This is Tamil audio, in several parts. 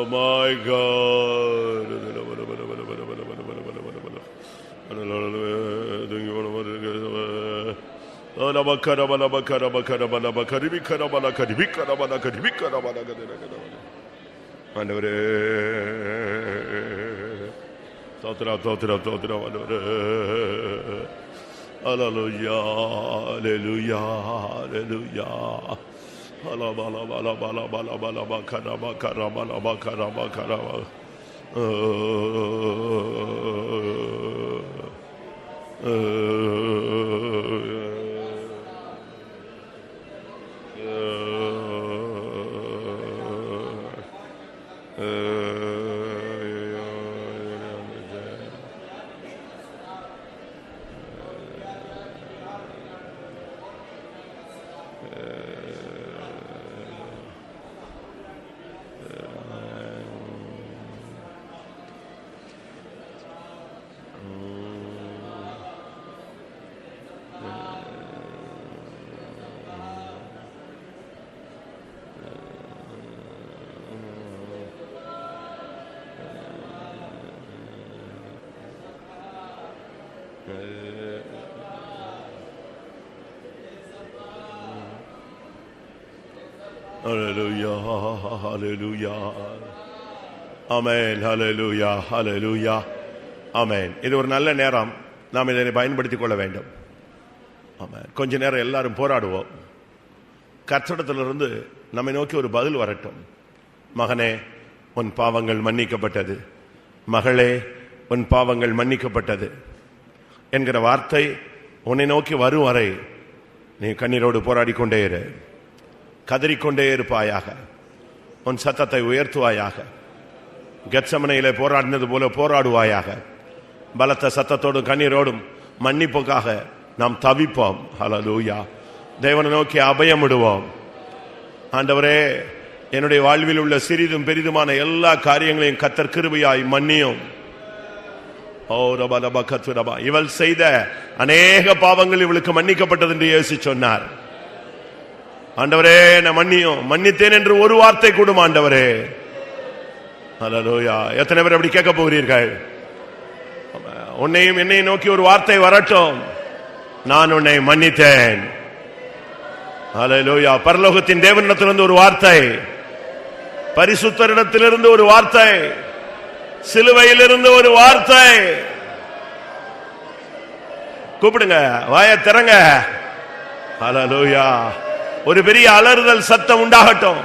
Oh my God. ஆண்டவரே தோத்திரம் தோத்திரம் தோத்திரம் ஆண்டவரே. அல்லேலூயா அல்லேலூயா அல்லேலூயா. Alabala bala bala bala bala bakara bakara bala bakara bakara. Hallelujah, hallelujah. Amen, hallelujah, hallelujah. Amen. இது ஒரு நல்ல நேரம், நாம் இதை பயன்படுத்திக் கொள்ள வேண்டும். Amen. கொஞ்ச நேரம் எல்லாரும் போராடுவோம். கர்த்தரிடத்திலிருந்து நம்மை நோக்கி ஒரு பதில் வரட்டும். மகனே, உன் பாவங்கள் மன்னிக்கப்பட்டது. மகளே, உன் பாவங்கள் மன்னிக்கப்பட்டது என்கிற வார்த்தை உன்னை நோக்கி வரும் வரை நீ கண்ணீரோடு போராடி கொண்டே இரு. கதறிக்கொண்டே இருப்பாயாக. உன் சத்தத்தை உயர்த்துவாயாக. கெத்சமனையிலே போராடினது போல போராடுவாயாக. பலத்த சத்தத்தோடும் கண்ணீரோடும் மன்னிப்புக்காக நாம் தவிப்போம். ஹல்லேலூயா. தேவனை நோக்கி அபயமிடுவோம். ஆண்டவரே, என்னுடைய வாழ்வில் உள்ள சிறிதும் பெரிதுமான எல்லா காரியங்களையும் கர்த்தர் கிருபையாய் மன்னியும். இவள் செய்த அநேக பாவங்கள் இவளுக்கு மன்னிக்கப்பட்டது என்று இயேசு சொன்னார். ஆண்டவரே, நான் மன்னியும், மன்னித்தேன் என்று ஒரு வார்த்தை கூடும் ஆண்டவரே. ஹல்லேலூயா. எத்தனை பேர் அப்படி கேட்க போகிறீர்கள்? உன்னையும் என்னை நோக்கி ஒரு வார்த்தை வரட்டும். நான் உன்னை மன்னித்தேன். ஹல்லேலூயா. பரலோகத்தின் தேவனிடத்திலிருந்து ஒரு வார்த்தை, பரிசுத்தரிடத்திலிருந்து ஒரு வார்த்தை, சிலுவையிலிருந்து ஒரு வார்த்தை. கூப்பிடுங்க, வாயை திறங்க. ஹல்லேலூயா. ஒரு பெரிய அலறுதல் சத்தம் உண்டாகட்டும்.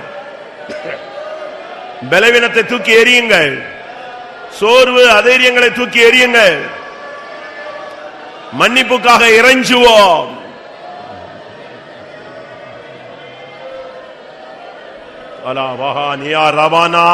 பலவீனத்தை தூக்கி எறியுங்கள். சோர்வு அதைரியங்களை தூக்கி எறியுங்கள். மன்னிப்புக்காக இறைஞ்சுவோம். அலா வஹானியா ரவானா.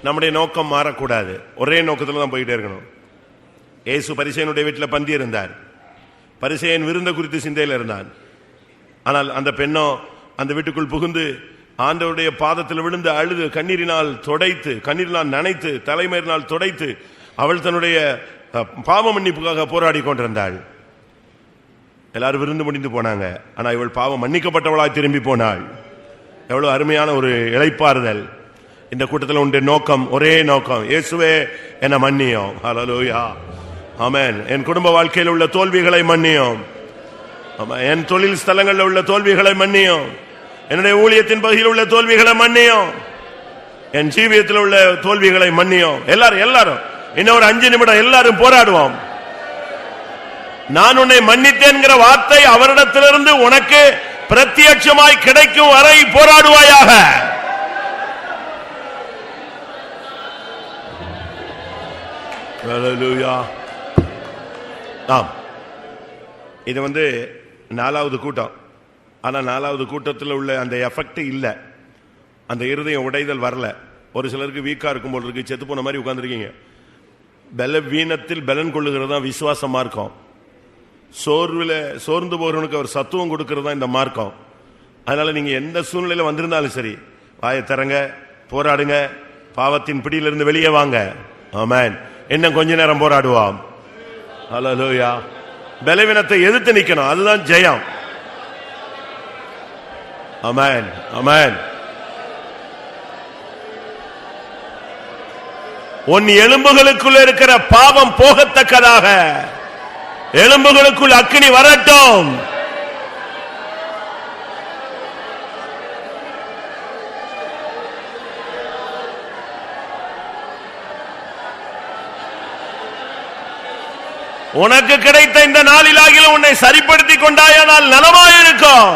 நம்முடைய நோக்கம் மாறக்கூடாது. ஒரே நோக்கத்துல தான் போயிட்டே இருக்கணும். இயேசு பரிசேயனுடைய வீட்டில் பந்தி இருந்தார். பரிசேயன் விருந்த குறித்து சிந்தையில் இருந்தான். ஆனால் அந்த பெண்ணோ அந்த வீட்டுக்குள் புகுந்து ஆண்டவருடைய பாதத்தில் விழுந்து அழுது கண்ணீரினால் தொடைத்து, கண்ணீரினால் நனைத்து, தலைமையினால் தொடைத்து அவள் தன்னுடைய பாவ மன்னிப்புக்காக போராடி கொண்டிருந்தாள். எல்லாரும் விருந்து முடிந்து போனாங்க. ஆனா இவள் பாவம் மன்னிக்கப்பட்டவளாய் திரும்பி போனாள். எவ்வளவு அருமையான ஒரு இளைப்பாறுதல். இந்த கூட்டத்தில் உண்டு நோக்கம், ஒரே நோக்கம், இயேசுவே என்னை மன்னியும். ஹல்லேலூயா. ஆமென். என் குடும்ப வாழ்க்கையில் உள்ள தோல்விகளை மன்னியும். என் தொழில் ஸ்தலங்களில் உள்ள தோல்விகளை மன்னியும். என்னுடைய ஊழியத்தின் பகுதியில் உள்ள தோல்விகளை மன்னியும். என் ஜீவியத்தில் உள்ள தோல்விகளை மன்னியும். எல்லாரும் இன்னொரு 5 நிமிடம் எல்லாரும் போராடுவோம். நான் உன்னை மன்னித்தேன்கிற வார்த்தை அவரிடத்திலிருந்து உனக்கு பிரத்யட்சமாய் கிடைக்கும் வரை போராடுவாயாக. ஹல்லேலூயா. ஆம், இது 4வது கூட்டம். ஆனா 4வது கூட்டத்தில் உள்ள அந்த எஃபெக்ட் இல்ல, அந்த இருதயம் உடைதல் வரல. ஒரு சிலருக்கு வீக்கா இருக்கும் போல இருக்கு, செத்து போன மாதிரி உட்கார்ந்துருக்கீங்க. பலவீனத்தில் பலன் கொள்ளுகிறது தான் விசுவாச மார்க்கம். சோர்ந்து போறவனுக்கு அவர் சத்துவம் கொடுக்கிறது தான் இந்த மார்க்கம். அதனால நீங்க எந்த சூழ்நிலையில வந்திருந்தாலும் சரி, வாயை திறங்க, போராடுங்க, பாவத்தின் பிடியிலிருந்து வெளியே வாங்க. ஆமென். இன்னும் கொஞ்ச நேரம் போராடுவோம். ஹல்லேலூயா. பலவீனத்தை எதிர்த்து நிக்கணும், அதுதான் ஜெயம். ஆமென், ஆமென். உன் எலும்புகளுக்குள்ள இருக்கிற பாவம் போகத்தக்கதாக எலும்புகளுக்குள் அக்கினி வரட்டும். உனக்கு கிடைத்த இந்த நாளிலாகிலும் உன்னை சரிப்படுத்திக் கொண்டாயானால் நலமாயிருக்கும்.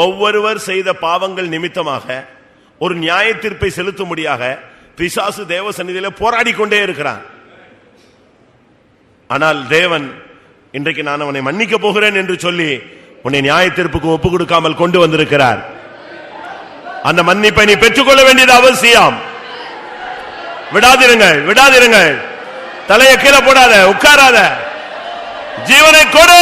ஒவ்வொருவர் செய்த பாவங்கள் நிமித்தமாக ஒரு நியாய தீர்ப்பை செலுத்தும்படியாக பிசாசு தேவ சந்நிதியில போராடி கொண்டே இருக்கிறான். ஆனால் தேவன் இன்றைக்கு நான் அவனை மன்னிக்க போகிறேன் என்று சொல்லி உன்னை நியாய தீர்ப்புக்கு ஒப்பு கொடுக்காமல் கொண்டு வந்திருக்கிறார். அந்த மன்னிப்பை நீ பெற்றுக்கொள்ள வேண்டியது அவசியம். விடாதிருங்கள், விடாதிருங்கள். தலையை கீழே போடாத, உட்காராத, ஜீவனை கொடு.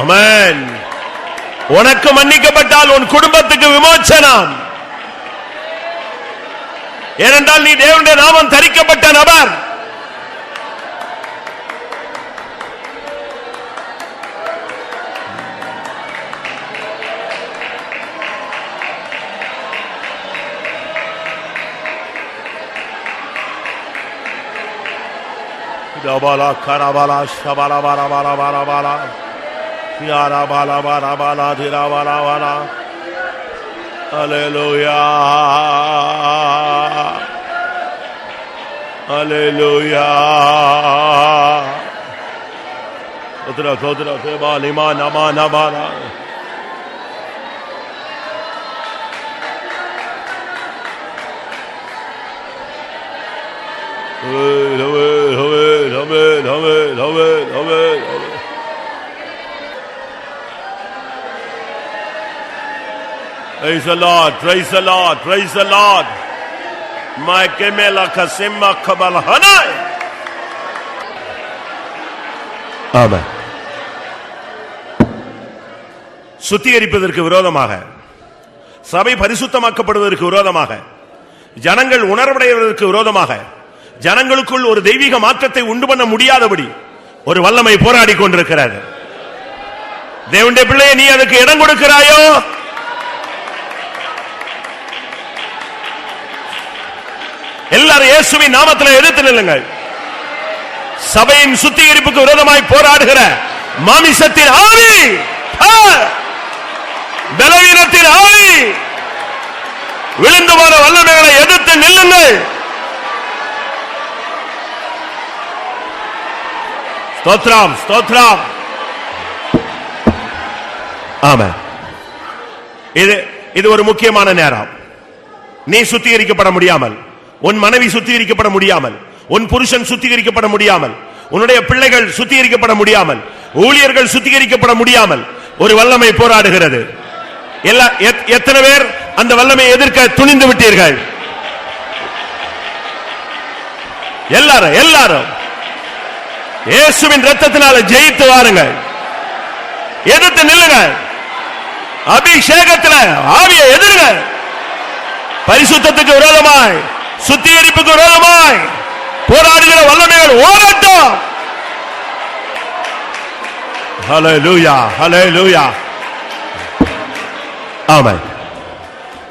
ஆமென். உனக்கு மன்னிக்கப்பட்டால் உன் குடும்பத்துக்கு விமோசனம். ஏனென்றால் நீ தேவனுடைய நாமம் தரிக்கப்பட்ட நபர். Bala karabala shabala bala bala bala bala yara bala bala bala dira bala bala. Hallelujah, hallelujah. Odra odra ke bali ma nama nama. Praise the Lord, praise the Lord, praise the Lord. My kemela kasimma kabalhana. Amen. சுத்திகரிப்பதற்கு விரோதமாக, சபை பரிசுத்தமாக்கப்படுவதற்கு விரோதமாக, ஜனங்கள் உணர்வடைவதற்கு விரோதமாக, ஜனங்களுக்குள் ஒரு தெய்வீக மாற்றத்தை உண்டு பண்ண முடியாதபடி ஒரு வல்லமை போராடி கொண்டிருக்கிறது. தேவனுடைய பிள்ளையை நீ அதுக்கு இடம் கொடுக்கிறாயோ? எல்லாரும் இயேசுவின் நாமத்தில் எதிர்த்து நில்லுங்கள். சபையின் சுத்திகரிப்புக்கு விரோதமாய் போராடுகிற மாமிசத்தின் ஆவி, பலவீனத்தின் ஆவி, விழுந்து போன வல்லமைகளை எதிர்த்து நில்லுங்கள். ஸ்தோத்திரம், ஸ்தோத்திரம். ஆமென். இது ஒரு முக்கியமான நேரம். நீ சுத்திகரிக்கப்பட முடியாமல், உன் மனைவி சுத்திகரிக்கப்பட முடியாமல், உன் புருஷன் சுத்திகரிக்கப்பட முடியாமல், உன்னுடைய பிள்ளைகள் சுத்திகரிக்கப்பட முடியாமல், ஊழியர்கள் சுத்திகரிக்கப்பட முடியாமல் ஒரு வல்லமை போராடுகிறது. எத்தனை பேர் அந்த வல்லமை எதிர்க்க துணிந்து விட்டீர்கள்? எல்லாரும் எல்லாரும் இயேசுவின் இரத்தத்தினால ஜெயித்து வாருங்கள். எதிர்த்து நில்லுங்கள். அபிஷேகத்தில் ஆவியை எதிருங்க. பரிசுத்தத்துக்கு விரோதமாய், சுத்திகரிப்புக்கு விரோதமாய் போராடுகிற வல்லமைகள் ஓடட்டும். ஹல்லேலூயா, ஹல்லேலூயா. ஆமென்.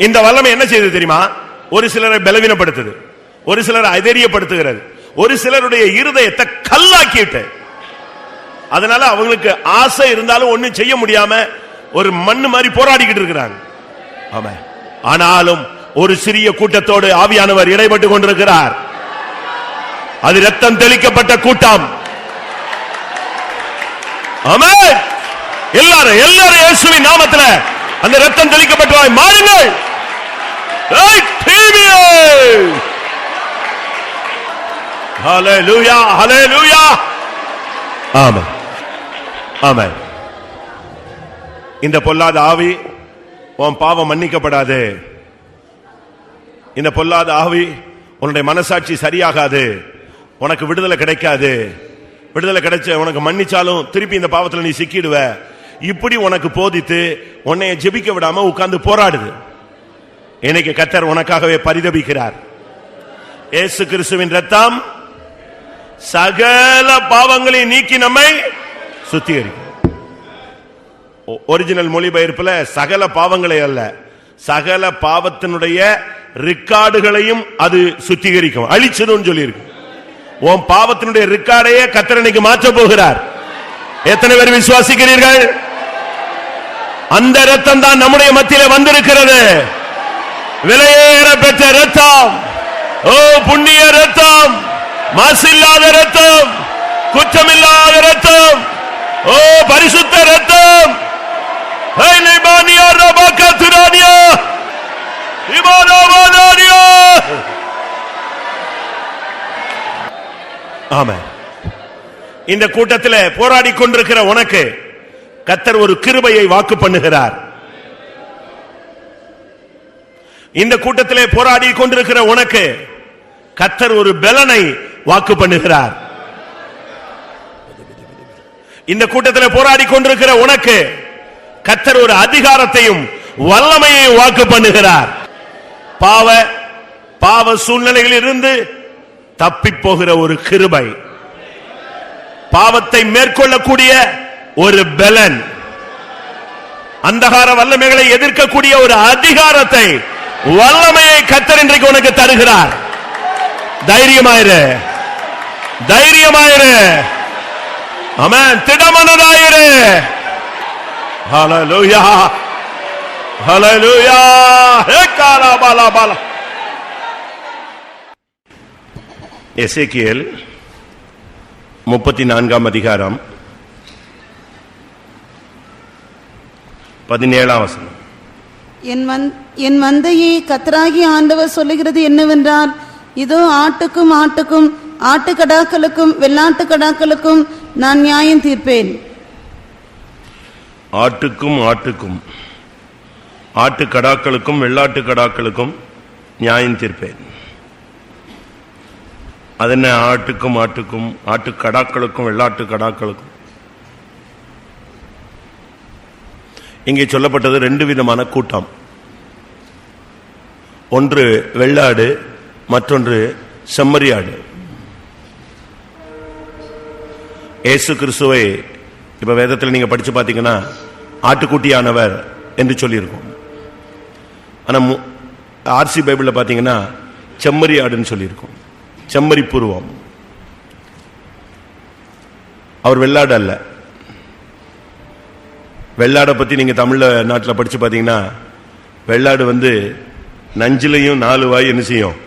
இந்த வல்லமை என்ன செய்யுது தெரியுமா? ஒரு சிலரை பலவீனப்படுத்துது, ஒரு சிலரை ஐதரியப்படுத்துகிறது, ஒரு சிலருடைய இருதயத்தை கல்லாக்கிட்டு, அதனால அவங்களுக்கு ஆசை இருந்தாலும் ஒண்ணும் செய்ய முடியாம ஒரு மண்ணு மாதிரி போராடிக்கிட்டு இருக்கிறாங்க. ஆமென். ஆனாலும் ஒரு சிறிய கூட்டத்தோடு ஆவியானவர் இடைப்பட்டு கொண்டிருக்கிறார். அது ரத்தம் தெளிக்கப்பட்ட கூட்டம். ஆமென். எல்லாரும் இயேசுவின் நாமத்தில் அந்த ரத்தம் தெளிக்கப்பட்டவாய் மாறுங்கள். ஹல்லேலூயா, ஹல்லேலூயா. ஆமென், ஆமென். இந்த பொல்லாத ஆவி உன் பாவம் மன்னிக்கப்படாது. இந்த பொல்லாத ஆவி உன்னுடைய மனசாட்சி சரியாகாது. உனக்கு விடுதலை கிடைக்காது. விடுதலை கிடைச்ச உனக்கு மன்னிச்சாலும் திருப்பி இந்த பாவத்தில் நீ சிக்கிடுவ. இப்படி உனக்கு போதித்து உன்னை ஜெபிக்க விடாம உட்கார்ந்து போராடுது. இன்னைக்கு கர்த்தர் உனக்காகவே பரிதபிக்கிறார். இயேசு கிறிஸ்துவின் ரத்தம் சகல பாவங்களை நீக்கி நம்மை சுத்திகரிக்கும். ஒரிஜினல் மொழிபெயர்ப்புல சகல பாவங்களை அல்ல, சகல பாவத்தினுடைய ரெக்கார்டுகளையும் அது சுத்திகரிக்கும், அழிச்சதுன்னு சொல்லி இருக்கு. உன் பாவத்தினுடைய ரெக்கார்டையே கர்த்தர் இன்னைக்கு மாற்ற போகிறார். எத்தனை பேர் விசுவாசிக்கிறீர்கள்? அந்த ரத்தம் தான் நம்முடைய மத்தியிலே வந்திருக்கிறது. விலையேற பெற்ற ரத்தம், ஓ புண்ணிய ரத்தம், மாசில்லாத ரத்தம், குற்றமில்லாத ரத்தம், ஓ பரிசுத்த ரத்தம். ஆமென். இந்த கூட்டத்தில் போராடி கொண்டிருக்கிற உனக்கு கர்த்தர் ஒரு கிருபையை வாக்கு பண்ணுகிறார். இந்த கூட்டத்திலே போராடி கொண்டிருக்கிற உனக்கு கர்த்தர் ஒரு பலனை வாக்கு பண்ணுகிறார். இந்த கூட்டத்தில் போராடி கொண்டிருக்கிற உனக்கு கர்த்தர் ஒரு அதிகாரத்தையும் வல்லமையை வாக்கு பண்ணுகிறார். பாவ சூழ்நிலைகளில் இருந்து தப்பி போகிற ஒரு கிருபை, பாவத்தை மேற்கொள்ளக்கூடிய ஒரு பலன், அந்தகார வல்லமைகளை எதிர்க்கக்கூடிய ஒரு அதிகாரத்தை, வல்லமையை கர்த்தர் இன்றைக்கு உனக்கு தருகிறார். தைரியமாயிரு, தைரியமாயிரு. ஆமென். திடமனதாயிரு. ஹல்லேலூயா, ஹல்லேலூயா. எசேக்கியேல் 34 அதிகாரம் 17 வசனம். என் மந்தையை கர்த்தராகிய ஆண்டவர் சொல்லுகிறது என்னவென்றால், இதோ ஆட்டுக்கும் ஆட்டுக்கடாக்களுக்கும் வெள்ளாட்டு கடாக்களுக்கும் நான் நியாயம் தீர்ப்பேன். ஆட்டுக்கும் ஆட்டுக்கடாக்களுக்கும் வெள்ளாட்டு கடாக்களுக்கும் நியாயம் தீர்ப்பேன். அது என்ன? ஆட்டுக்கும் ஆட்டுக்கடாக்களுக்கும் வெள்ளாட்டு கடாக்களுக்கும். இங்கே சொல்லப்பட்டது 2 விதமான கூட்டம். ஒன்று வெள்ளாடு, மற்றொன்று செம்மறியாடு. இயேசு கிறிஸ்துவை இப்ப வேதத்தில் நீங்க படிச்சு பாத்தீங்கன்னா ஆட்டுக்குட்டியானவர் என்று சொல்லியிருக்கோம். ஆனா ஆர்சி பைபிள்ல பாத்தீங்கன்னா செம்மறியாடுன்னு சொல்லியிருக்கோம். செம்மறி பூர்வம். அவர் வெள்ளாடு அல்ல. வெள்ளாடை பத்தி நீங்க தமிழ்ல நாட்டில் படிச்சு பாத்தீங்கன்னா, வெள்ளாடு நஞ்சிலையும் 4 வாய் என்ன செய்யும்?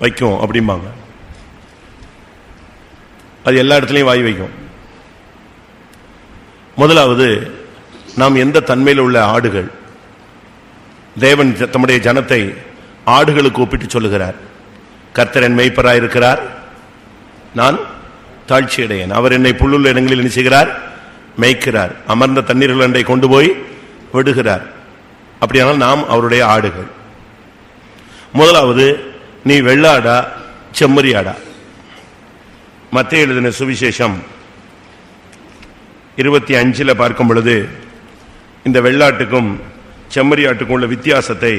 வைக்கும் அப்படிம்பாங்க. அது எல்லா இடத்துலையும் வாய் வைக்கும். முதலாவது, நாம் எந்த தன்மையில் உள்ள ஆடுகள்? தேவன் தம்முடைய ஜனத்தை ஆடுகளுக்கு ஒப்பிட்டு சொல்லுகிறார். கர்த்தர் என் மேய்ப்பராயிருக்கிறார், நான் தாழ்ச்சியடையேன். அவர் என்னை புல்லுள்ள இடங்களில் என்ன செய்கிறார்? மேய்க்கிறார். அமர்ந்த தண்ணீர்கள் அண்டை கொண்டு போய் விடுகிறார். அப்படியானால் நாம் அவருடைய ஆடுகள். முதலாவது, நீ வெள்ளாடா செம்மறியாடா? மத்தேயு எழுதின சுவிசேஷம் 25 பார்க்கும் பொழுது இந்த வெள்ளாட்டுக்கும் செம்மறியாட்டுக்கும் உள்ள வித்தியாசத்தை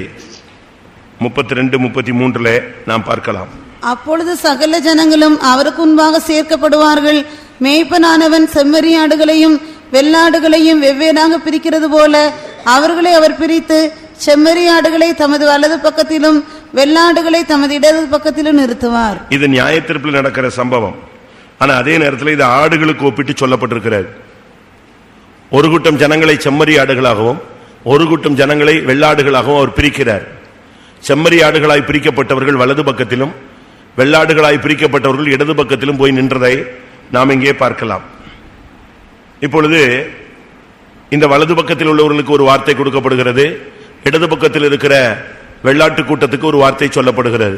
32-33 நாம் பார்க்கலாம். அப்பொழுது சகல ஜனங்களும் அவருக்கு முன்பாக சேர்க்கப்படுவார்கள். மேய்ப்பனானவன் செம்மறியாடுகளையும் வெள்ளாடுகளையும் வெவ்வேறாக பிரிக்கிறது போல அவர்களை அவர் பிரித்து செம்மறியாடுகளை தமது வலது பக்கத்திலும் வெள்ளாடுகளை தமது இடது பக்கத்திலும் நிறுத்துவார். இது நியாயத்தீர்ப்பில் நடக்கிற சம்பவம். ஆனா அதே நேரத்தில் இது ஆடுகளுக்கு ஒப்பிட்டு சொல்லப்பட்டிருக்கிறது. ஒரு கூட்டம் ஜனங்களை செம்மறி ஆடுகளாகவும் ஒரு கூட்டம் ஜனங்களை வெள்ளாடுகளாகவும் அவர் பிரிக்கிறார். செம்மறியாடுகளாய் பிரிக்கப்பட்டவர்கள் வலது பக்கத்திலும் வெள்ளாடுகளாய் பிரிக்கப்பட்டவர்கள் இடது பக்கத்திலும் போய் நின்றதை நாம் இங்கே பார்க்கலாம். இப்பொழுது இந்த வலது பக்கத்தில் உள்ளவர்களுக்கு ஒரு வார்த்தை கொடுக்கப்படுகிறது, இடது பக்கத்தில் இருக்கிற வெள்ளாட்டு கூட்டத்துக்கு ஒரு வார்த்தை சொல்லப்படுகிறது.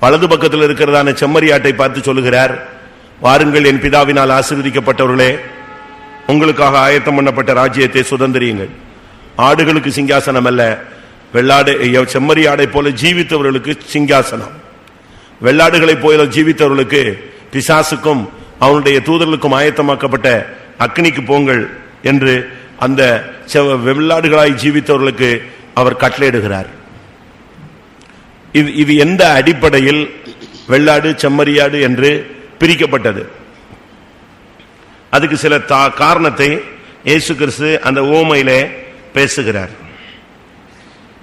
வலது பக்கத்தில் இருக்கிறதான செம்மறியாட்டை பார்த்து சொல்லுகிறார், வாருங்கள் என் பிதாவினால் ஆசீர்வதிக்கப்பட்டவர்களே, உங்களுக்காக ஆயத்தம் பண்ணப்பட்ட ராஜ்யத்தை சுதந்திரியுங்கள். ஆடுகளுக்கு சிங்காசனம் அல்ல, வெள்ளாடு செம்மறியாடை போல ஜீவித்தவர்களுக்கு சிங்காசனம். வெள்ளாடுகளைப் போல ஜீவித்தவர்களுக்கு பிசாசுக்கும் அவனுடைய தூதர்களுக்கும் ஆயத்தமாக்கப்பட்ட அக்னிக்கு போங்கள் என்று அந்த வெள்ளாடுகளாய் ஜீவித்தவர்களுக்கு அவர் கட்டளையிடுகிறார். இது எந்த அடிப்படையில் வெள்ளாடு செம்மறியாடு என்று பிரிக்கப்பட்டது? அதுக்கு சில காரணத்தை இயேசு கிறிஸ்து அந்த ஓமையிலே பேசுகிறார்.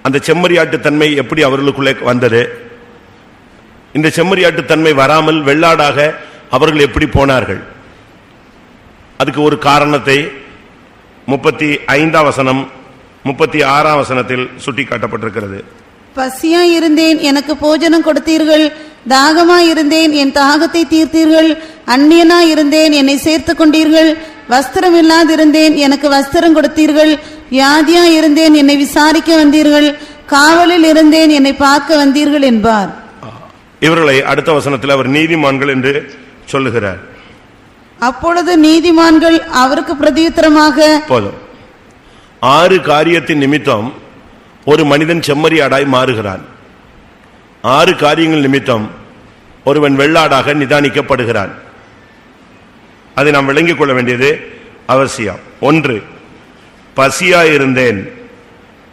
அந்த செம்மறியாட்டு தன்மை எப்படி அவர்களுக்குள்ளே வந்தது, இந்த செம்மறியாட்டு தன்மை வராமல் வெள்ளாடாக அவர்கள் எப்படி போனார்கள், அதுக்கு ஒரு காரணத்தை 35ஆம் வசனம் 36ஆம் வசனத்தில் சுட்டிக்காட்டப்பட்டிருக்கிறது. பசியாயிருந்தேன், எனக்கு போஜனம் கொடுத்தீர்கள். தாகமாயிருந்தேன், என் தாகத்தை தீர்த்தீர்கள். அந்நியனாயிருந்தேன், என்னை சேர்த்துக் கொண்டீர்கள். வஸ்திரம் இல்லாதிருந்தேன், எனக்கு வஸ்திரம் கொடுத்தீர்கள். வியாதியாயிருந்தேன், என்னை விசாரிக்க வந்தீர்கள். காவலில் இருந்தேன், என்னை பார்க்க வந்தீர்கள் என்பார். இவர்களை அடுத்த வசனத்தில் அவர் நீதிமான்கள் என்று சொல்லுகிறார். அப்பொழுது நீதிமான்கள் அவருக்கு பிரதியுத்தரமாக, போதும், 6 காரியத்தின் நிமித்தம் ஒரு மனிதன் செம்மறியாடாய் மாறுகிறான். 6 காரியங்கள் நிமித்தம் ஒருவன் வெள்ளாடாக நிதானிக்கப்படுகிறான். அதை நாம் விளங்கிக் கொள்ள வேண்டியது அவசியம். 1, பசியாயிருந்தேன்,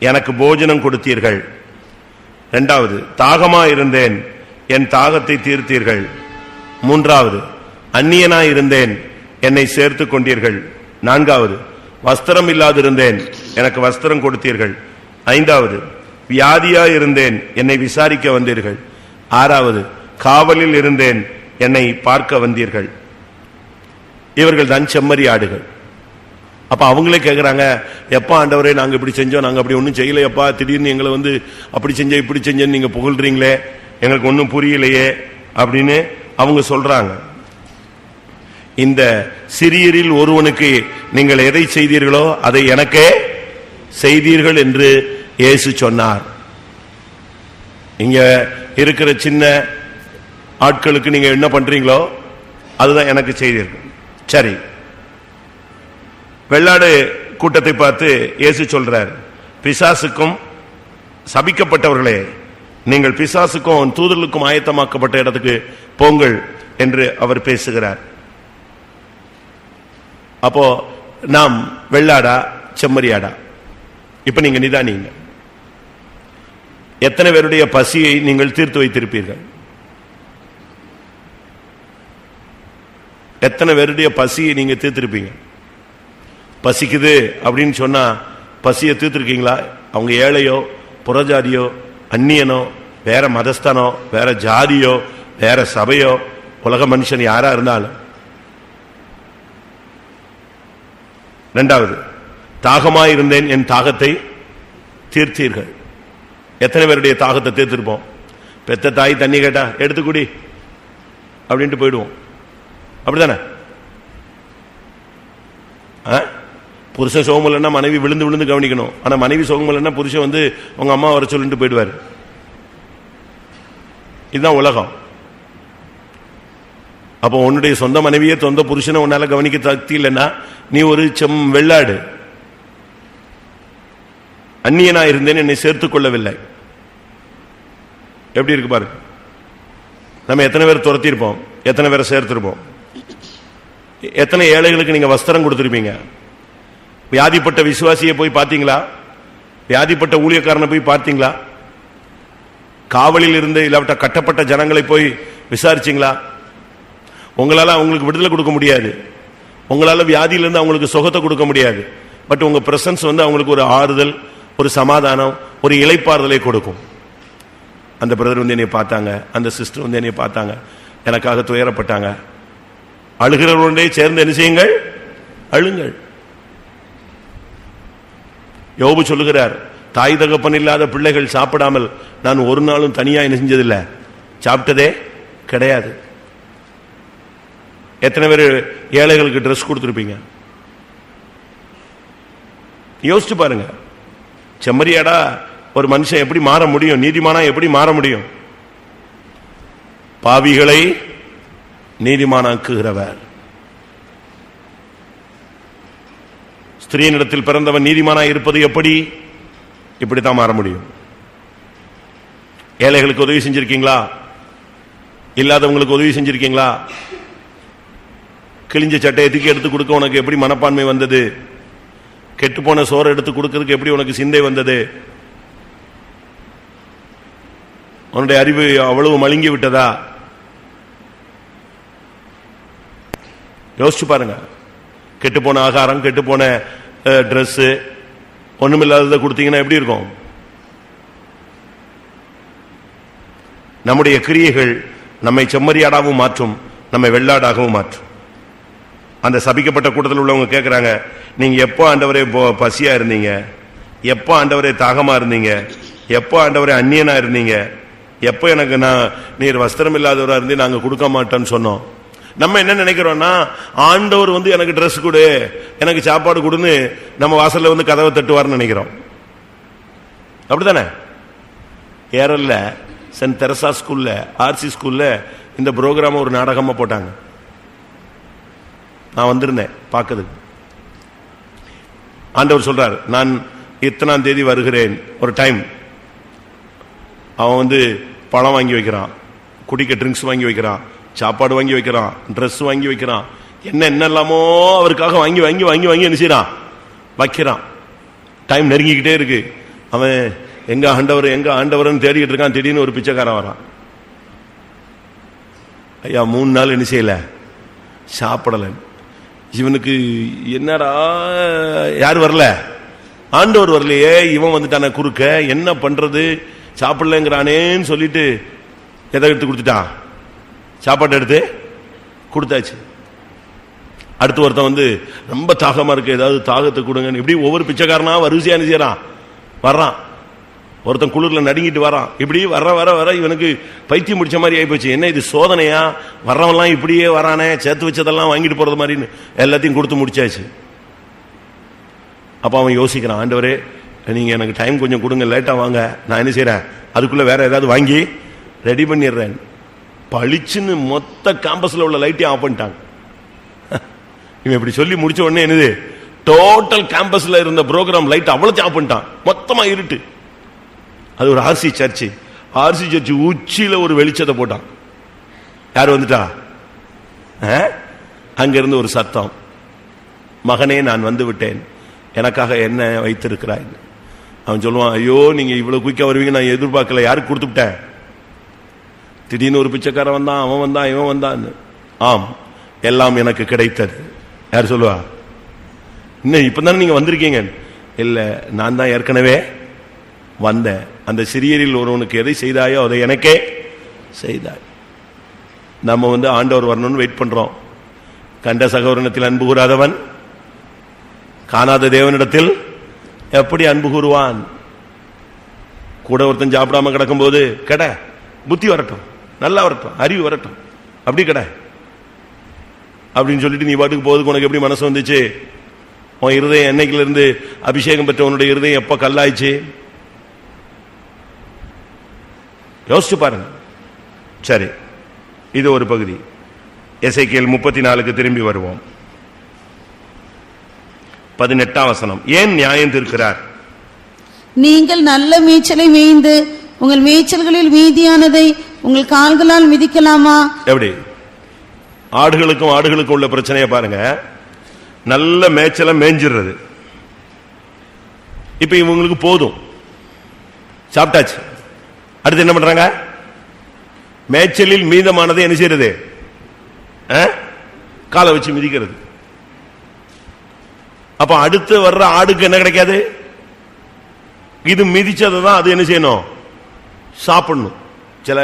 எனக்கு போஜனம் கொடுத்தீர்கள். 2வது, தாகமாயிருந்தேன், என் தாகத்தை தீர்த்தீர்கள். 3வது, அந்நியனாயிருந்தேன், என்னை சேர்த்துக் கொண்டீர்கள். 4வது, வஸ்திரம் இல்லாதிருந்தேன், எனக்கு வஸ்திரம் கொடுத்தீர்கள். 5வது, வியாதியாயிருந்தேன், என்னை விசாரிக்க வந்தீர்கள். 6வது, காவலில் இருந்தேன், என்னை பார்க்க வந்தீர்கள். இவர்கள் தான் செம்மறியாடுகள். அப்ப அவங்களே கேட்கிறாங்க, எப்பா ஆண்டவரே நாங்க இப்படி செஞ்சோம், நாங்க அப்படி ஒன்னும் செய்யலையப்பா, திடீர்னு எங்களை அப்படி செஞ்ச இப்படி செஞ்சேன்னு நீங்க புகழ்றீங்களே, எங்களுக்கு ஒன்னும் புரியலையே அப்படின்னு அவங்க சொல்றாங்க. இந்த சிறியரில் ஒருவனுக்கு நீங்கள் எதை செய்தீர்களோ அதை எனக்கே செய்தீர்கள் என்று இயேசு சொன்னார். இங்க இருக்கிற சின்ன ஆட்களுக்கு நீங்க என்ன பண்றீங்களோ அதுதான் எனக்கு செய்தீர்கள். சரி, வெள்ளாடு கூட்டத்தை பார்த்து இயேசு சொல்றார், பிசாசுக்கும் சபிக்கப்பட்டவர்களே, நீங்கள் பிசாசுக்கும் தூதர்களுக்கும் ஆயத்தமாக்கப்பட்ட இடத்துக்கு போங்கள் என்று அவர் பேசுகிறார். அப்போ நாம் வெள்ளாடா செம்மறியாடா? இப்ப நீங்க நிதானிங்க, எத்தனை பேருடைய பசியை நீங்கள் தீர்த்து வைத்திருப்பீர்கள்? எத்தனை பேருடைய பசியை நீங்க தீர்த்திருப்பீங்க? பசிக்குது அப்படின்னு சொன்னா பசியை தீர்த்திருக்கீங்களா? அவங்க ஏழையோ புறஜாதியோ அந்நியனோ வேற மதஸ்தானோ வேற ஜாதியோ வேற சபையோ உலக மனுஷன் யாரா இருந்தாலும். 2வது, தாகமாயிருந்தேன், என் தாகத்தை தீர்த்தீர்கள். எத்தனை பேருடைய தாகத்தை தீர்த்திருப்போம்? பெத்த தாய் தண்ணி கேட்டா எடுத்துக்குடி அப்படின்ட்டு போயிடுவோம், அப்படித்தானே? புருஷன் சோகம் இல்லைன்னா மனைவி விழுந்து விழுந்து கவனிக்கணும். ஆனா மனைவி சோகம் இல்லைன்னா புருஷன் உங்க அம்மா வர சொல்லிட்டு போயிடுவாரு. இதுதான் உலகம். அப்போ உன்னுடைய சொந்த மனைவியே சொந்த புருஷனை உன்னால கவனிக்க சக்தி இல்லைன்னா நீ ஒரு வெள்ளாடு. அந்நியனா இருந்தேன், என்னை சேர்த்துக் கொள்ளவில்லை. எப்படி இருக்கு பாருங்க. நம்ம எத்தனை பேர் துரத்திருப்போம், எத்தனை பேரை சேர்த்திருப்போம்? எத்தனை ஏழைகளுக்கு நீங்க வஸ்திரம் கொடுத்திருப்பீங்க? வியாதிப்பட்ட விசுவாசியை போய் பார்த்தீங்களா? வியாதிப்பட்ட ஊழியக்காரனை போய் பார்த்தீங்களா? காவலில் இருந்து இல்லாவிட்ட கட்டப்பட்ட ஜனங்களை போய் விசாரிச்சீங்களா? உங்களால அவங்களுக்கு விடுதலை கொடுக்க முடியாது, உங்களால வியாதியிலிருந்து அவங்களுக்கு சுகத்தை கொடுக்க முடியாது. பட் உங்க பிரசன்ஸ் அவங்களுக்கு ஒரு ஆறுதல், ஒரு சமாதானம், ஒரு இளைப்பாறுதலை கொடுக்கும். அந்த பிரதர் என்னை பார்த்தாங்க, அந்த சிஸ்டர் என்னை பார்த்தாங்க, எனக்காக துயரப்பட்டாங்க. அழுகிறவர்களே சேர்ந்து என்ன செய்யுங்கள்? அழுங்கள். யோபு சொல்லுகிறார், தாய் தகப்பன் இல்லாத பிள்ளைகள் சாப்பிடாமல் நான் ஒரு நாளும் தனியா என்ன செஞ்சதில்லை, சாப்பிட்டதே கிடையாது. எத்தனை பேர் ஏழைகளுக்கு ட்ரெஸ் கொடுத்துருப்பீங்க? யோசிச்சு பாருங்க. செம்மறியாடா ஒரு மனுஷன் எப்படி மாற முடியும்? நீதிமானா எப்படி மாற முடியும்? பாவிகளை நீதிமானாக்குகிறவர். ஸ்திரீனிடத்தில் பிறந்தவன் நீதிமானா இருப்பது எப்படி? இப்படித்தான் மாற முடியும். ஏழைகளுக்கு உதவி செஞ்சிருக்கீங்களா? இல்லாதவங்களுக்கு உதவி செஞ்சிருக்கீங்களா? கிழிஞ்ச சட்டையை தூக்கி எடுத்து கொடுக்க உனக்கு எப்படி மனப்பான்மை வந்தது? கெட்டுப்போன சோறு எடுத்து கொடுக்கிறதுக்கு எப்படி உனக்கு சிந்தை வந்தது? உன்னுடைய அறிவு அவ்வளவு மழுங்கி விட்டதா? யோசிச்சு பாருங்க. கெட்டுப்போன ஆகாரம், கெட்டுப்போன ட்ரெஸ், ஒண்ணுமில்லாததை கொடுத்தீங்கன்னா எப்படி இருக்கும்? நம்முடைய கிரியைகள் நம்மை செம்மறியாடாகவும் மாற்றும், நம்மை வெள்ளாடாகவும் மாற்றும். அந்த சபிக்கப்பட்ட கூட்டத்தில் உள்ளவங்க கேட்கிறாங்க, நீங்க எப்போ ஆண்டவரே பசியா இருந்தீங்க? எப்போ ஆண்டவரே தாகமா இருந்தீங்க? எப்போ ஆண்டவரே அந்நியனா இருந்தீங்க? எப்போ எனக்கு நீர் வஸ்திரம் இல்லாதவரா இருந்து நாங்க கொடுக்க மாட்டோம்னு சொன்னோம். நம்ம என்ன நினைக்கிறோம்னா, ஆண்டவர் வந்து எனக்கு ட்ரெஸ் கொடு, எனக்கு சாப்பாடு கொடுன்னு நம்ம வாசல்ல வந்து கதவை தட்டுவார்னு நினைக்கிறோம். அப்படித்தானே? ஏரல்ல சென்ட் தெரசா ஸ்கூல்ல, ஆர்சி ஸ்கூல்ல இந்த ப்ரோக்ராம் ஒரு நாடகமா போட்டாங்க. நான் வந்திருந்தேன் பார்க்கறதுக்கு. ஆண்டவர் சொல்றார், நான் இத்தனாம் தேதி வருகிறேன். ஒரு டைம் அவன் வந்து பழம் வாங்கி வைக்கிறான், குடிக்க ட்ரிங்க்ஸ் வாங்கி வைக்கிறான், சாப்பாடு வாங்கி வைக்கிறான், ட்ரெஸ் வாங்கி வைக்கிறான், என்னெல்லாமோ அவருக்காக வாங்கி வாங்கி வாங்கி வாங்கி என்ன செய்யறான், வைக்கிறான். டைம் நெருங்கிக்கிட்டே இருக்கு. அவன் எங்க ஆண்டவர் எங்க ஆண்டவர்னு தேடிக்கிட்டு இருக்கான். திடீர்னு ஒரு பிச்சைக்காரன் வரான். ஐயா 3 நாள் என்ன செய்யல, சாப்பிடல. இவனுக்கு என்னடா, யார் வரல, ஆண்டவர் வரலையே, இவன் வந்துட்டான குறுக்க, என்ன பண்றது, சாப்பிடலங்கிறானேன்னு சொல்லிட்டு எதை எடுத்து கொடுத்துட்டான், சாப்பாட்டை எடுத்து கொடுத்தாச்சு. அடுத்து ஒருத்தன் வந்து ரொம்ப தாகமா இருக்கு, ஏதாவது தாகத்தை கொடுங்க. இப்படி ஒவ்வொரு பிச்சைக்காரனா வரிசையா செய்யறான், வர்றான். ஒருத்தன் குளிர்ல நடுங்கிட்டு வரான். இப்படி வர வர வர இவனுக்கு பைத்தியம் முடிச்ச மாதிரி ஆயிப்போச்சு. என்ன இது சோதனையா? வர்றவெல்லாம் இப்படியே வரானே, சேர்த்து வச்சதெல்லாம் வாங்கிட்டு போறது மாதிரின்னு எல்லாத்தையும் கொடுத்து முடிச்சாச்சு. அப்ப அவன் யோசிக்கிறான், ஆண்டவரே நீங்க எனக்கு டைம் கொஞ்சம் கொடுங்க, லேட்டா வாங்க, நான் என்ன செய்யறேன், அதுக்குள்ள வேற ஏதாவது வாங்கி ரெடி பண்ணிடுறேன். பளிச்சுன்னு மொத்த கேம்பஸ்ல உள்ள லைட்டையும் ஆஃப் பண்ணிட்டாங்க. இவன் இப்படி சொல்லி முடிச்ச உடனே என்னது, டோட்டல் கேம்பஸ்ல இருந்த ப்ரோக்ராம் லைட் அவ்வளவு ஆஃப் பண்ணிட்டான், மொத்தமா இருட்டு. அது ஒரு ஆர்சி சர்ச்சு. ஆர்சி சர்ச்சு உச்சியில ஒரு வெளிச்சத்தை போட்டான். யார் வந்துட்டா? அங்க இருந்து ஒரு சத்தம், மகனே நான் வந்து விட்டேன், எனக்காக என்ன வைத்திருக்கிறாய். அவன் சொல்லுவான், ஐயோ நீங்க இவ்வளவு குயிக்கா வருவீங்க நான் எதிர்பார்க்கல, யாருக்கு கொடுத்து விட்டேன்? திடீர்னு ஒரு பிச்சைக்காரன் வந்தான், அவன் வந்தான், இவன் வந்தான். ஆம், எல்லாம் எனக்கு கிடைத்தது. யார் சொல்லுவா? இன்னும் இப்பதானே நீங்க வந்திருக்கீங்க. இல்ல, நான் தான் ஏற்கனவே வந்தேன். அந்த சிறியரில் ஒருவனுக்கு எதை செய்தாயோ அதை எனக்கே செய்தாய். நம்ம வந்து ஆண்டவர் வரணும்னு வெயிட் பண்றோம். கண்ட சகோதரனத்தில் அன்பு கூறாதவன் காணாத தேவனிடத்தில் எப்படி அன்பு கூறுவான்? கூட ஒருத்தன் சாப்பிடாம கிடக்கும் போது கடை புத்தி வரட்டும், நல்லா வரட்டும், அறிவு வரட்டும், அப்படி கடை அப்படின்னு சொல்லிட்டு நீ பாட்டுக்கு போறதுக்கு உனக்கு எப்படி மனசு வந்துச்சு? உன் இருதயம் என்னைக்குல இருந்து அபிஷேகம் பெற்ற உன்னுடைய இருதயம் எப்ப கல்லாயிச்சு? யோசிச்சு பாருங்க. சரி, இது ஒரு பகுதி. எசேக்கியேல் 34க்கு திரும்பி வருவோம். 18ஆம் வசனம். ஏன் நியாயம் தீர்க்கிறார்? நீங்கள் நல்ல மேய்ச்சலை மேய்ந்து உங்கள் மேய்ச்சல்களில் மீதியானதை உங்கள் கால்களால் மிதிக்கலாமா? எப்படி? ஆடுகளுக்கும் உள்ள பிரச்சனையை பாருங்க. நல்ல மேய்ச்சலை மேய்ஞ்சிடுறது. இப்ப இவங்களுக்கு போதும், சாப்பிட்டாச்சு. அடுத்து என்ன பண்றாங்க? மேய்ச்சலில் மீதமானதை என்ன செய்யறது? காலை வச்சு மிதிக்கிறது. அப்ப அடுத்து வர்ற ஆடுக்கு என்ன கிடைக்காது? இது மிதிச்சதான் அது என்ன செய்யணும்? சாப்பிடணும். சில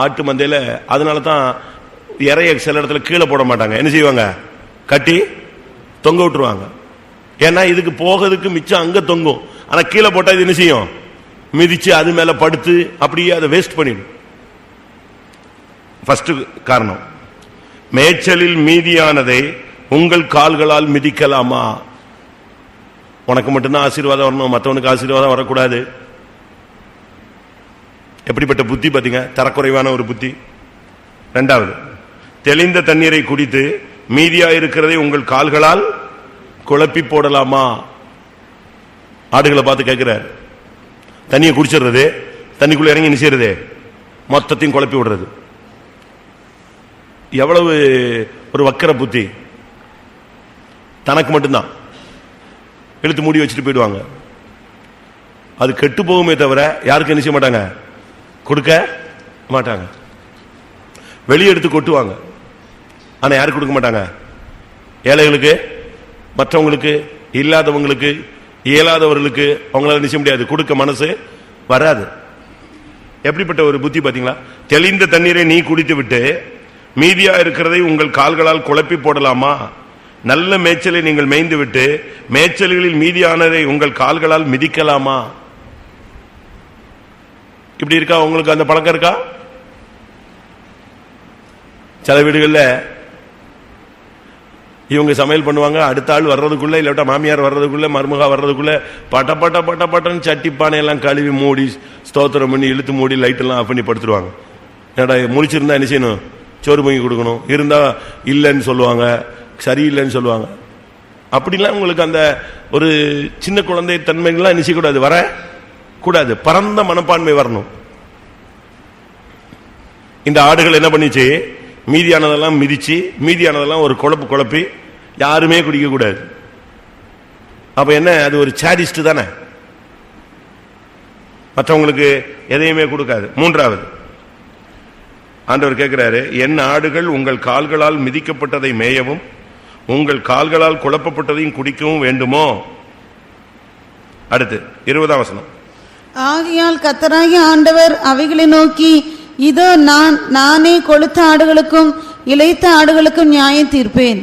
ஆட்டு மந்தையில அதனால தான் இறைய சில இடத்துல கீழே போட மாட்டாங்க. என்ன செய்வாங்க? கட்டி தொங்க விட்டுருவாங்க. ஏன்னா இதுக்கு போகிறதுக்கு மிச்சம் அங்க தொங்கும். ஆனா கீழே போட்டா இது என்ன செய்யும்? மிதிச்சு அது மேல படுத்து அப்படியே அதை வேஸ்ட் பண்ணிடும். ஃபர்ஸ்ட் காரணம், மேய்ச்சலில் மீதியானதை உங்கள் கால்களால் மிதிக்கலாமா? உனக்கு மட்டும்தான் ஆசீர்வாதம் வரணும், மற்றவனுக்கு ஆசீர்வாதம் வரக்கூடாது. எப்படிப்பட்ட புத்தி பாத்தீங்க, தரக்குறைவான ஒரு புத்தி. இரண்டாவது, தெளிந்த தண்ணீரை குடித்து மீதியா இருக்கிறதை உங்கள் கால்களால் குழப்பி போடலாமா? ஆடுகளை பார்த்து கேட்கிறார். தண்ணியை குடிச்சிடுறது, தண்ணிக்குள்ள இறங்கி நிச்சயறது, மொத்தத்தையும் குழப்பி விடுறது. எவ்வளவு ஒரு வக்கர புத்தி. தனக்கு மட்டும்தான் இழுத்து மூடி வச்சுட்டு போயிடுவாங்க. அது கெட்டு போகுமே தவிர யாருக்கு என்ன செய்ய மாட்டாங்க, கொடுக்க மாட்டாங்க. வெளியே எடுத்து கொட்டுவாங்க, ஆனா யாருக்கு கொடுக்க மாட்டாங்க? ஏழைகளுக்கு, மற்றவங்களுக்கு, இல்லாதவங்களுக்கு, இயலாதவர்களுக்கு அவங்களால நிச்சய முடியாது, கொடுக்க மனசு வராது. எப்படிப்பட்ட ஒரு புத்தி பாத்தீங்களா? தெளிந்த தண்ணீரை நீ குடித்து விட்டு மீதியா இருக்கிறதை உங்கள் கால்களால் குழப்பி போடலாமா? நல்ல மேய்ச்சலை நீங்கள் மேய்ந்து விட்டு மேய்ச்சல்களில் மீதியானதை உங்கள் கால்களால் மிதிக்கலாமா? இப்படி இருக்கா? உங்களுக்கு அந்த பழக்கம் இருக்கா? சில வீடுகள்ல இவங்க சமையல் பண்ணுவாங்க, அடுத்த ஆள் வர்றதுக்குள்ள, இல்லாட்டா மாமியார் வர்றதுக்குள்ள, மருமகா வர்றதுக்குள்ள பட்ட பட்ட பட்ட பட்டன்னு சட்டி பானை எல்லாம் கழுவி மூடி ஸ்தோத்திரம் பண்ணி இழுத்து மூடி லைட் எல்லாம் ஆஃப் பண்ணி படுத்துருவாங்க. ஏடா முழிச்சிருந்தா என்ன செய்யணும்? சோறு பொங்கி கொடுக்கணும். இருந்தா இல்லைன்னு சொல்லுவாங்க, சரியில்லைன்னு சொல்லுவாங்க. அப்படிலாம் உங்களுக்கு அந்த ஒரு சின்ன குழந்தை தன்மைகள்லாம் நிச்சயக்கூடாது, வர கூடாது. பரந்த மனப்பான்மை வரணும். இந்த ஆடுகள் என்ன பண்ணிச்சு? மீதியானதெல்லாம் மிதிச்சு, மீதியானதெல்லாம் ஒரு குழப்பு குழப்பி யாருமே குடிக்க கூடாது. அப்ப என்ன, அது ஒரு சாடிஸ்ட் தானே, மற்றவங்களுக்கு எதையுமே கொடுக்காது. மூன்றாவது, ஆண்டவர் கேட்கிறாரு, என் ஆடுகள் உங்கள் கால்களால் மிதிக்கப்பட்டதை மேயவும் உங்கள் கால்களால் குழப்பப்பட்டதையும் குடிக்கவும் வேண்டுமோ? அடுத்து 20ஆம் வசனம். ஆகையால் கர்த்தராகிய ஆண்டவர் அவைகளை நோக்கி, இதோ நானே கொழுத்த ஆடுகளுக்கும் இளைத்த ஆடுகளுக்கும் நியாயம் தீர்ப்பேன்.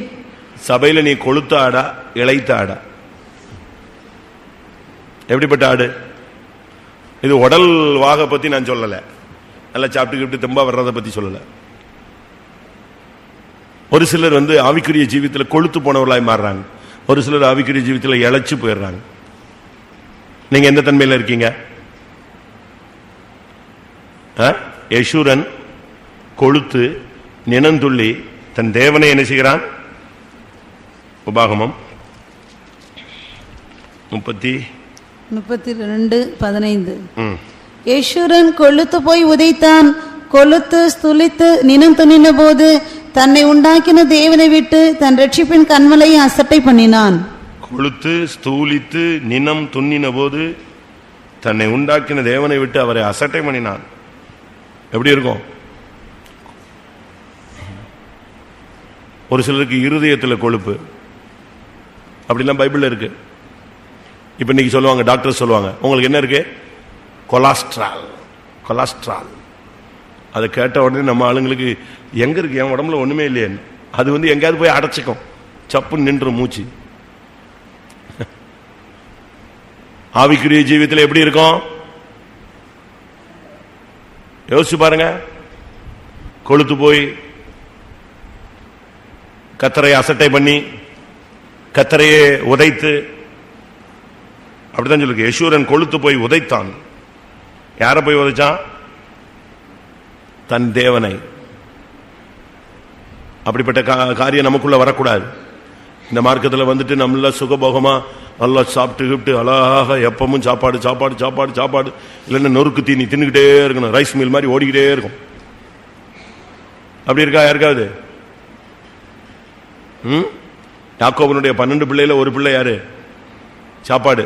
சபையில நீ கொழுத்த ஆடா, இளைத்த ஆடா? எப்படிப்பட்ட ஆடு இது? உடல் வாக பத்தி நான் சொல்லல, நல்லா சாப்பிட்டு தெம்பா வர்றதை பத்தி சொல்லல. ஒரு சிலர் ஆவிக்குரிய ஜீவியத்தில் கொழுத்து போனவர்களாய் மாறுறாங்க, ஒரு சிலர் ஆவிக்குரிய ஜீவியத்தில் இழைச்சு போயிடுறாங்க. நீங்க எந்த தன்மையில இருக்கீங்க? யசூரன் கொழுத்து நினந்துள்ளி தன் தேவனை என்ன செய்கிறான்? உபாகமம் 32:15. யசூரன் கொழுத்து போய் உதைத்தான், கொழுத்து ஸ்துலித்து நினம் துணின போது தன்னை உண்டாக்கின தேவனை விட்டு தன் ரட்சிப்பின் கண்மலையை அசட்டை பண்ணினான். கொழுத்து ஸ்தூலித்து நினம் துண்ணின போது தன்னை உண்டாக்கின தேவனை விட்டு அவரை அசட்டை பண்ணினான். எப்படி இருக்கும்? ஒரு சிலருக்கு இருதயத்தில் கொழுப்பு, அப்படிலாம் பைபிள்ல இருக்கு. இப்ப இன்னைக்கு சொல்லுவாங்க, டாக்டர் சொல்லுவாங்க, உங்களுக்கு என்ன இருக்கு? கொலஸ்ட்ரால். கொலஸ்ட்ரால் அதை கேட்ட உடனே நம்ம ஆளுங்களுக்கு எங்க இருக்கு, என் உடம்புல ஒண்ணுமே இல்லையே, அது எங்கேயாவது போய் அடைச்சிக்கும், சப்பு நின்று மூச்சு. ஆவிக்குரிய ஜீவியத்தில் எப்படி இருக்கும் யோசிச்சு பாருங்க. கொழுத்து போய் கத்தரையை அசட்டை பண்ணி கத்தரையே உதைத்து, அப்படித்தான் சொல்லுங்க. யசூரன் கொழுத்து போய் உதைத்தான். யார போய் உதைச்சான்? தன் தேவனை. அப்படிப்பட்ட காரியம் நமக்குள்ள வரக்கூடாது. இந்த மார்க்கத்தில் நம்மள சுகபோகமா நல்லா சாப்பிட்டு அழகாக எப்பவும் சாப்பாடு சாப்பாடு சாப்பாடு சாப்பாடு, இல்லைன்னா நொறுக்கு தீனி தின்னுக்கிட்டே இருக்கணும், ரைஸ் மில் மாதிரி ஓடிக்கிட்டே இருக்கும். அப்படி இருக்கா யாருக்காவது? யாக்கோபனுடைய 12 பிள்ளையில ஒரு பிள்ளை யாரு? சாப்பாடு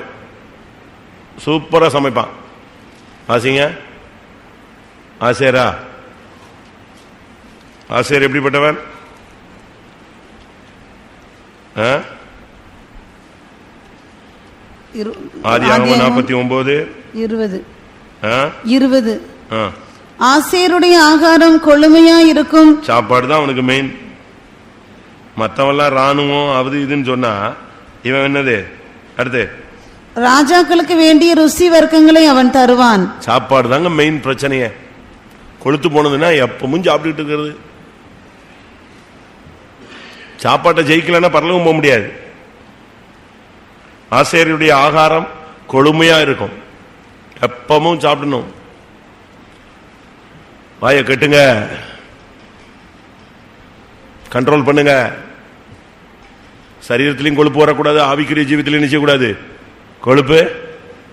சூப்பரா சமைப்பான். ஆசைங்க ஆசேரா. ஆசேர் எப்படிப்பட்டவன்? ஆதியாகமம் 49:20. ஆசேருடைய ஆகாரம் கொழுமையா இருக்கும். சாப்பாடு தான் அவனுக்கு மெயின். மற்றவெல்லாம் ராணுவம் அது இதுன்னு சொன்னா, இவன் என்னது? அடுத்து ராஜாக்களுக்கு வேண்டிய ருசி வர்க்கங்களை அவன் தருவான். சாப்பாடு தாங்க மெயின் பிரச்சனையே. கொழுத்து போனதுன்னா எப்பவும் சாப்பிட்டுட்டு இருக்கிறது. சாப்பாட்டை ஜெயிக்கலன்னா பரலோகம் போக முடியாது. ஆசிரியருடைய ஆகாரம் கொழுமையா இருக்கும், எப்பவும் சாப்பிடணும். வாயை கட்டுங்க, கண்ட்ரோல் பண்ணுங்க. சரீரத்திலையும் கொழுப்பு வரக்கூடாது, ஆவிக்குரிய ஜீவித்திலையும் நிச்சயக்கூடாது, கொழுப்பு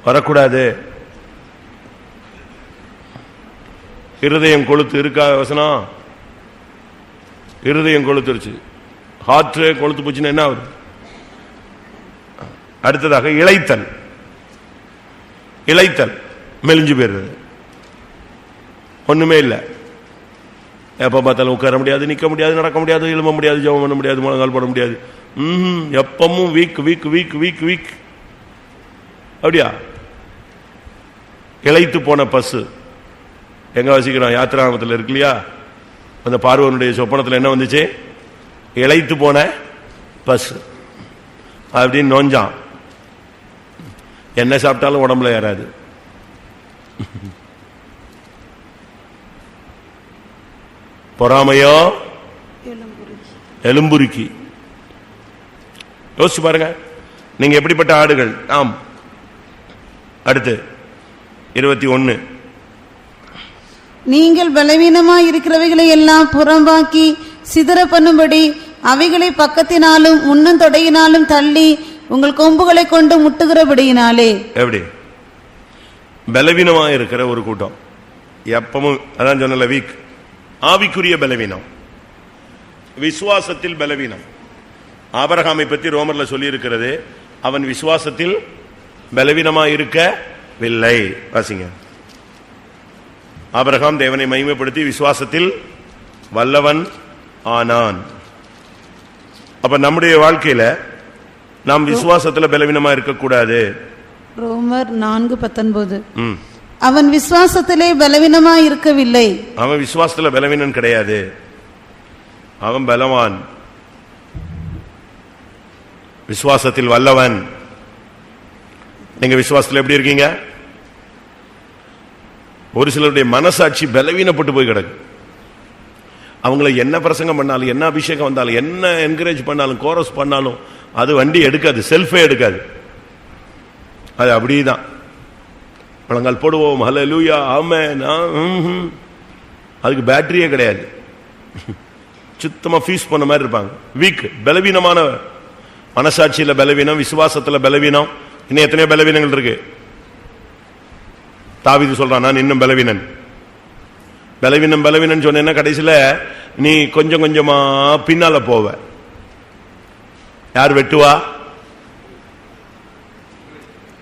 வரக்கூடாது. இருதயம் கொழுத்து இருக்கா வசனம்? இருதயம் கொழுத்துருச்சு, ஹார்ட் கொழுத்து போச்சுன்னா என்ன ஆகுது? அடுத்ததாக இளைத்தல். இளைத்தல் மெலிஞ்சு போயிருது, ஒண்ணுமே இல்லை. எப்ப பார்த்தாலும் உட்கார முடியாது, நிக்க முடியாது, நடக்க முடியாது, எழும்ப முடியாது, ஜெபம் பண்ண முடியாது, முழங்கால் போட முடியாது. எப்பவும் week week week week week. அப்படியா? இளைத்து போன பசு எங்க வசிக்கிறோம்? யாத்திராமத்தில் இருக்கு இல்லையா? அந்த பார்வனுடைய சொப்பனத்தில் என்ன வந்துச்சு? இளைத்து போன பசு அப்படின்னு நோஞ்சான். என்ன சாப்பிட்டாலும் உடம்புல ஏறாது. பொறாமையோ எலும்புருக்கி. யோசிச்சு பாருங்க, நீங்க எப்படிப்பட்ட ஆடுகள். ஆம். அடுத்து 21. நீங்கள் பலவீனமாய் இருக்கிறவைகளை எல்லாம் புறம்பாக்கி சிதற பண்ணும்படி அவைகளை பக்கத்தினாலும் முன்னந்தொடையினாலும் தள்ளி உங்கள் கொம்புகளை கொண்டு முட்டுகிறபடியினாலே. எப்படி? பலவீனமாக இருக்கிற ஒரு கூட்டம் எப்பவும், அதான் சொன்னல, வீக். ஆவிக்குரிய பலவீனம், விசுவாசத்தில் பலவீனம். ஆபிரகாமை பற்றி ரோமர்ல சொல்லி இருக்கிறது, அவன் விசுவாசத்தில் பலவீனமாக இருக்கவில்லை. வாசிங்க. ஆபிரகாம் தேவனை மகிமைப்படுத்தி விசுவாசத்தில் வல்லவன் ஆனான். அப்ப நம்முடைய வாழ்க்கையில நாம் விசுவாசத்துல பலவீனமா இருக்கக்கூடாது. ரோமர் 4:19. அவன் விசுவாசத்திலே பலவீனமா இருக்கவில்லை. அவன் விசுவாசத்துல பலவீனன் கிடையாது, அவன் பலவான், விசுவாசத்தில் வல்லவன். நீங்க விசுவாசத்தில் எப்படி இருக்கீங்க? ஒரு சிலருடைய மனசாட்சி பலவீனப்பட்டு போய் கிடக்கு. அவங்கள என்ன பிரசங்கம் பண்ணாலும், என்ன அபிஷேகம் வந்தாலும், என்ன என்கரேஜ் பண்ணாலும், கோரஸ் பண்ணாலும் அது வண்டி எடுக்காது, செல்ஃபே எடுக்காது. அது அப்படிதான். முழங்கால் போடுவோம், ஹல்லேலூயா, ஆமென், அதுக்கு பேட்டரியே கிடையாது. சுத்தமா ஃபீஸ் பண்ண மாதிரி இருப்பாங்க. வீக், பலவீனமான மனசாட்சியில பலவீனம், விசுவாசத்துல பலவீனம். இன்னும் எத்தனையோ பலவீனங்கள் இருக்கு. தாவீது சொல்றான், நான் இன்னும் பலவீனன். பலவீனம் பலவீனன் சொன்ன கடைசியில நீ கொஞ்சம் கொஞ்சமா பின்னால போவ. யார் வெட்டுவா?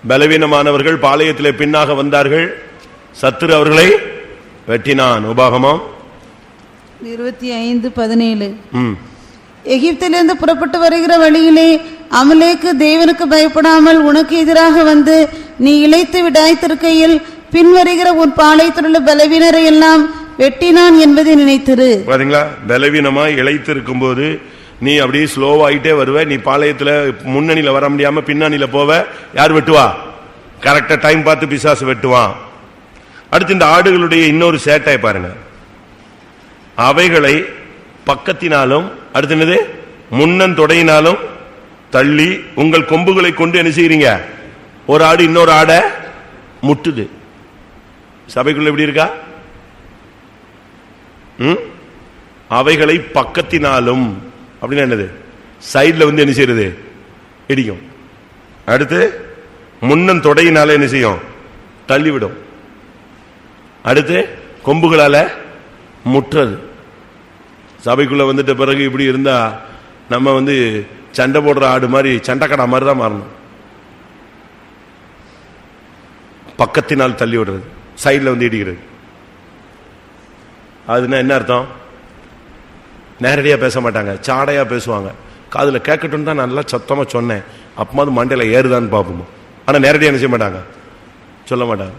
பலவீனமானவர்கள் பாளையத்திலே பின்னாக வந்தார்கள், சத்துரு அவர்களை வெட்டினான். உபாகமம் 25:17. எகிப்திலிருந்து புறப்பட்டு வருகிற வழியிலே அமலேக்கு தேவனுக்கு பயப்படாமல் உனக்கு எதிராக வந்து நீ இளைத்து விடாய்த்திருக்கையில் பின்வருகிற உன் பாளையத்திலுள்ள பலவீனரை எல்லாம் வெட்டினான் என்பதை நினைத்திரு. பாத்தீங்களா? பலவீனமா இளைத்திருக்கும் போது நீ அப்படியே ஸ்லோவாயிட்டே வருவ. நீ பாளையத்துல முன்னணியில வர முடியாம பின்னணியில போவ. யார் வெட்டுவா? கரெக்டா டைம் பார்த்து பிசாசு வெட்டுவான். அடுத்து இந்த ஆடுகளுடைய இன்னொரு சேட்டை பாருங்க. அவைகளை பக்கத்தினாலும், அடுத்து என்னது, முன்னன் தொடையினாலும் தள்ளி உங்கள் கொம்புகளை கொண்டு என்ன செய்றீங்க? ஒரு ஆடு இன்னொரு ஆடை முட்டுது. சபைக்குள்ள எப்படி இருக்கா? அவைகளை பக்கத்தினாலும் அப்படின்னு என்னது? சைட்ல வந்து என்ன செய்யறது? இடிக்கும். அடுத்து முன்னன் தொடையினால என்ன செய்யும்? தள்ளிவிடும். அடுத்து கொம்புகளால முற்றது. சபைக்குள்ள வந்துட்ட பிறகு இப்படி இருந்தா நம்ம வந்து சண்டை போடுற ஆடு மாதிரி, சண்டைக்கடா மாதிரி தான் மாறணும். பக்கத்தினால் தள்ளி விடுறது, சைட்ல வந்து இடிக்கிறது. அதுனா என்ன அர்த்தம்? நேரடியா பேச மாட்டாங்க, சாடையா பேசுவாங்க. காதுல கேட்கட்டும் தான் நல்லா சத்தமா சொன்னேன், அப்பமாவது மண்டையில ஏறுதான்னு பார்ப்போம். ஆனா நேரடியா என்ன செய்ய மாட்டாங்க, சொல்ல மாட்டாங்க.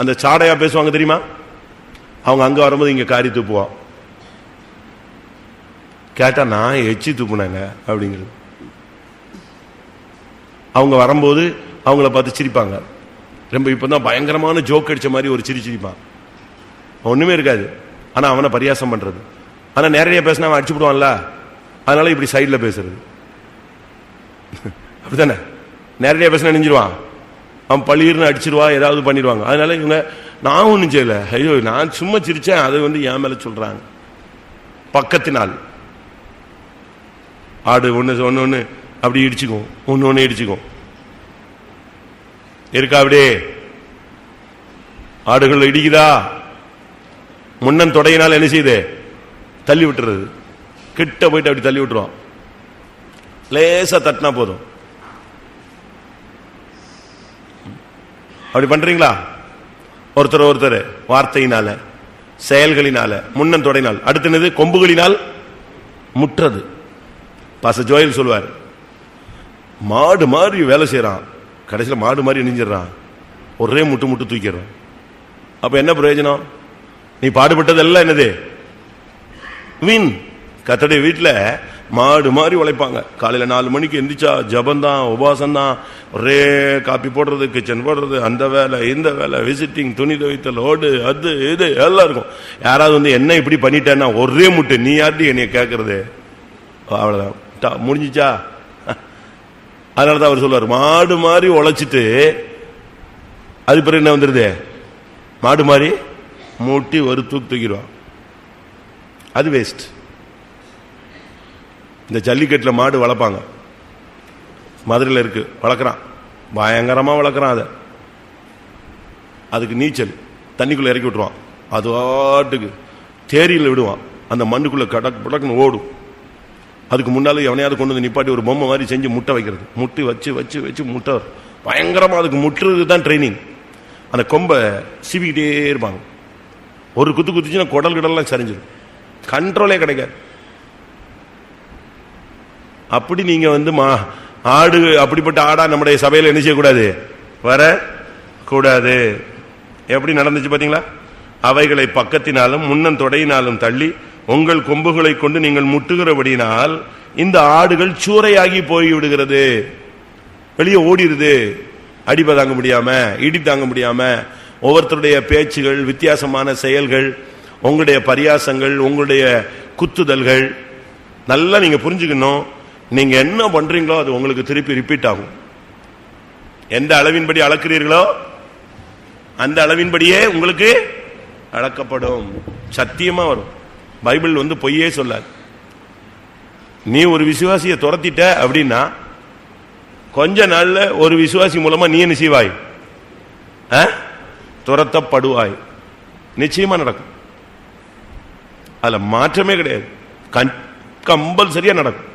அந்த சாடையா பேசுவாங்க தெரியுமா? அவங்க அங்க வரும்போது இங்க காரி துப்புவான். கேட்டா நான் எச்சி துப்புனாங்க அப்படிங்கிறது. அவங்க வரும்போது அவங்கள பார்த்து சிரிப்பாங்க. ரொம்ப இப்பதான் பயங்கரமான ஜோக் அடிச்ச மாதிரி ஒரு சிரிப்பான். ஒண்ணுமே இருக்காது, ஆனா அவனை பரியாசம் பண்றது. ஆனா நிறைய பேசினா அவன் அடிச்சு விடுவான்ல, அதனால இப்படி சைட்ல பேசுறது. அப்படித்தானே? நிறைய பேசினா நெஞ்சிருவான், அவன் பள்ளியிருந்து அடிச்சிருவான், ஏதாவது பண்ணிடுவாங்க. அதனால இவங்க நான் ஒன்றும் செய்யல, ஐயோ நான் சும்மா சிரிச்சேன், அதை என் மேல சொல்றாங்க. பக்கத்தினால் ஆடு ஒன்னு அப்படி இடிச்சுக்கும், ஒன்னு இடிச்சுக்கும். இருக்கா அப்படியே? ஆடுகள் இடிக்குதா? முன்னன் தொடையினால் என்ன செய்யுது? தள்ளி விட்டுறது. கிட்ட போயிட்டு அப்படி தள்ளி விட்டுருவான். லேசா தட்டினா போதும். அப்படி பண்றீங்களா? ஒருத்தர் வார்த்தையினால, செயல்களினால, முன்னன் தொடையினால், அடுத்தது கொம்புகளினால் முற்றது. பாச ஜோயல் சொல்லுவார், மாடு மாதிரி வேலை செய்யறான், கடைசியில் மாடு மாதிரி நெஞ்சிடறான், ஒரே முட்டு தூக்கிடுறான். அப்ப என்ன பிரயோஜனம்? நீ பாடுபட்டதெல்லாம் என்னது? வீண். கர்த்தருடைய வீட்டில் மாடு மாதிரி உழைப்பாங்க. காலையில 4 மணிக்கு எந்திரிச்சா ஜபந்தான், உபாசம்தான், ஒரே காப்பி போடுறது, கிச்சன் போடுறது, அந்த வேலை இந்த வேலை, விசிட்டிங், துணி துவைத்தல், ஓடு, அது இது எல்லாம் இருக்கும். யாராவது என்ன இப்படி பண்ணிட்டேன்னா ஒரே முட்டு, நீ யார்டி என்னைய கேட்கறது? அவ்வளவுதான், முடிஞ்சிச்சா? அதனாலதான் அவர் சொல்லுவார், மாடு மாதிரி உழைச்சிட்டு அது பிறகு என்ன வந்துருது? மாடு மாதிரி மூட்டி ஒரு தூக்கிடுவான். அது வேஸ்ட். இந்த ஜல்லிக்கட்டில் மாடு வளர்ப்பாங்க, மதுரையில் இருக்கு, வளர்க்குறான், பயங்கரமா வளர்க்குறான். அதுக்கு நீச்சல், தண்ணிக்குள்ள இறக்கி விட்டுருவான், அது ஆட்டுக்கு தேரியில் விடுவான், அந்த மண்ணுக்குள்ள கடக் படக்குன்னு ஓடும். அதுக்கு முன்னால எவனையாவது கொண்டு வந்து நிப்பாட்டி ஒரு பொம்மை மாதிரி செஞ்சு முட்டை வைக்கிறது, முட்டி வச்சு வச்சு வச்சு முட்டை பயங்கரமா, அதுக்கு முட்டுறது தான் ட்ரைனிங். அந்த கொம்பை சீவிக்கிட்டே இருப்பாங்க. ஒரு குத்து குத்துச்சுன்னா குடல் கிடல்லாம் சரிஞ்சிடும், கண்ட்ரோலே கிடைக்காது. அப்படி நீங்க ஆடு, அப்படிப்பட்ட ஆடா நம்முடைய சபையில் என்ன செய்யக்கூடாது? வர கூடாது. எப்படி நடந்துச்சு பாத்தீங்களா? அவைகளை பக்கத்தினாலும் முன்னன் தொடையினாலும் தள்ளி உங்கள் கொம்புகளை கொண்டு நீங்கள் முட்டுகிறபடினால் இந்த ஆடுகள் சூறையாகி போய் விடுகிறது, வெளியே ஓடிடுது. அடிப்பை தாங்க முடியாம, இடி தாங்க முடியாம, ஒவ்வொருத்தருடைய பேச்சுகள், வித்தியாசமான செயல்கள், உங்களுடைய பரியாசங்கள், உங்களுடைய குத்துதல்கள், நல்லா நீங்க புரிஞ்சுக்கணும். நீங்க என்ன பண்றீங்களோ அது உங்களுக்கு திருப்பி ரிப்பீட் ஆகும். எந்த அளவின்படி அளக்கிறீர்களோ அந்த அளவின்படியே உங்களுக்கு அளக்கப்படும். சத்தியமா வரும். பைபிள் பொய்யே சொல்லாது. நீ ஒரு விசுவாசியை துரத்திட்ட அப்படின்னா கொஞ்ச நாள்ல ஒரு விசுவாசி மூலமா நீ என்ன செய்வாய்? துரத்தப்படுவாய். நிச்சயமா நடக்கும், அதுல மாற்றமே கிடையாது. கம்பல்சரியா நடக்கும்.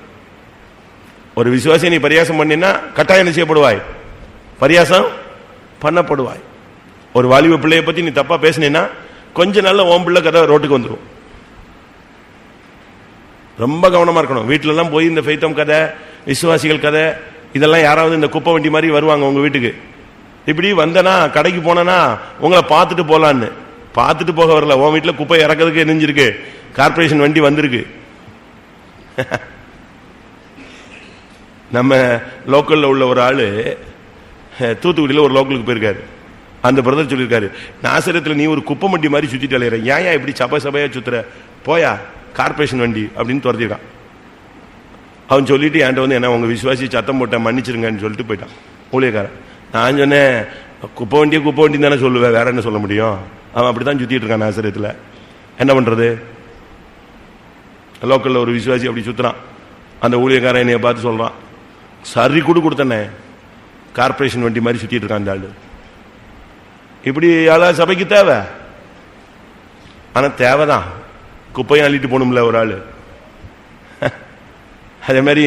ஒரு விசுவாசி நீ பரியாசம் பண்ணினா கட்டாயம் என்ன செய்யப்படுவாய்? பரியாசம் பண்ணப்படுவாய். ஒரு வாலிப பிள்ளைய பத்தி நீ தப்பா பேசினா கொஞ்ச நாள்ல ஓம் பிள்ளை கதை ரோட்டுக்கு வந்துடும். ரொம்ப கவனமா இருக்கணும். வீட்டுல எல்லாம் போய் இந்த ஃபெய்த்தம் கதை, விசுவாசிகள் கதை, இதெல்லாம் யாராவது இந்த குப்பை வண்டி மாதிரி வருவாங்க உங்க வீட்டுக்கு. இப்படி வந்தனா கடைக்கு போனா உங்களை பார்த்துட்டு போலான்னு, பார்த்துட்டு போக வரல. உன் வீட்டுல குப்பை இறக்கிறதுக்கு நெஞ்சிருக்கு, கார்பரேஷன் வண்டி வந்திருக்கு. நம்ம லோக்கல்ல உள்ள ஒரு ஆளு தூத்துக்குடியில் ஒரு லோக்கலுக்கு போயிருக்காரு. அந்த பிரதர் சொல்லியிருக்காரு, நாசரத்தில் நீ ஒரு குப்பை வண்டி மாதிரி சுத்திட்டு அலையிற, ஏன் இப்படி சபையா சுத்துற, போயா கார்பரேஷன் வண்டி அப்படின்னு துரத்திட்டான். அவன் சொல்லிட்டு என்கிட்ட என்ன உங்க விசுவாசி சத்தம் போட்டேன் மன்னிச்சிருங்கன்னு சொல்லிட்டு போயிட்டான் ஊழியக்காரன். நான் சொன்னேன், குப்பை வண்டி தானே சொல்லுவேன், வேற என்ன சொல்ல முடியும்? அவன் அப்படித்தான் சுத்திட்டு இருக்கான் நாசரத்தில். என்ன பண்றது? லோக்கல்ல ஒரு விசுவாசி அப்படி சுத்துறான். அந்த ஊழியக்காரன் என்னைய பார்த்து சொல்றான், சரி கொடுத்தனே, கார்பரேஷன் வண்டி மாதிரி சுத்திட்டு இருக்கான் அந்த ஆளு. இப்படி யாராவது சபைக்கு தேவை? ஆனா தேவைதான், குப்பையும் அள்ளிட்டு போகணும்ல ஒரு ஆளு. அதே மாதிரி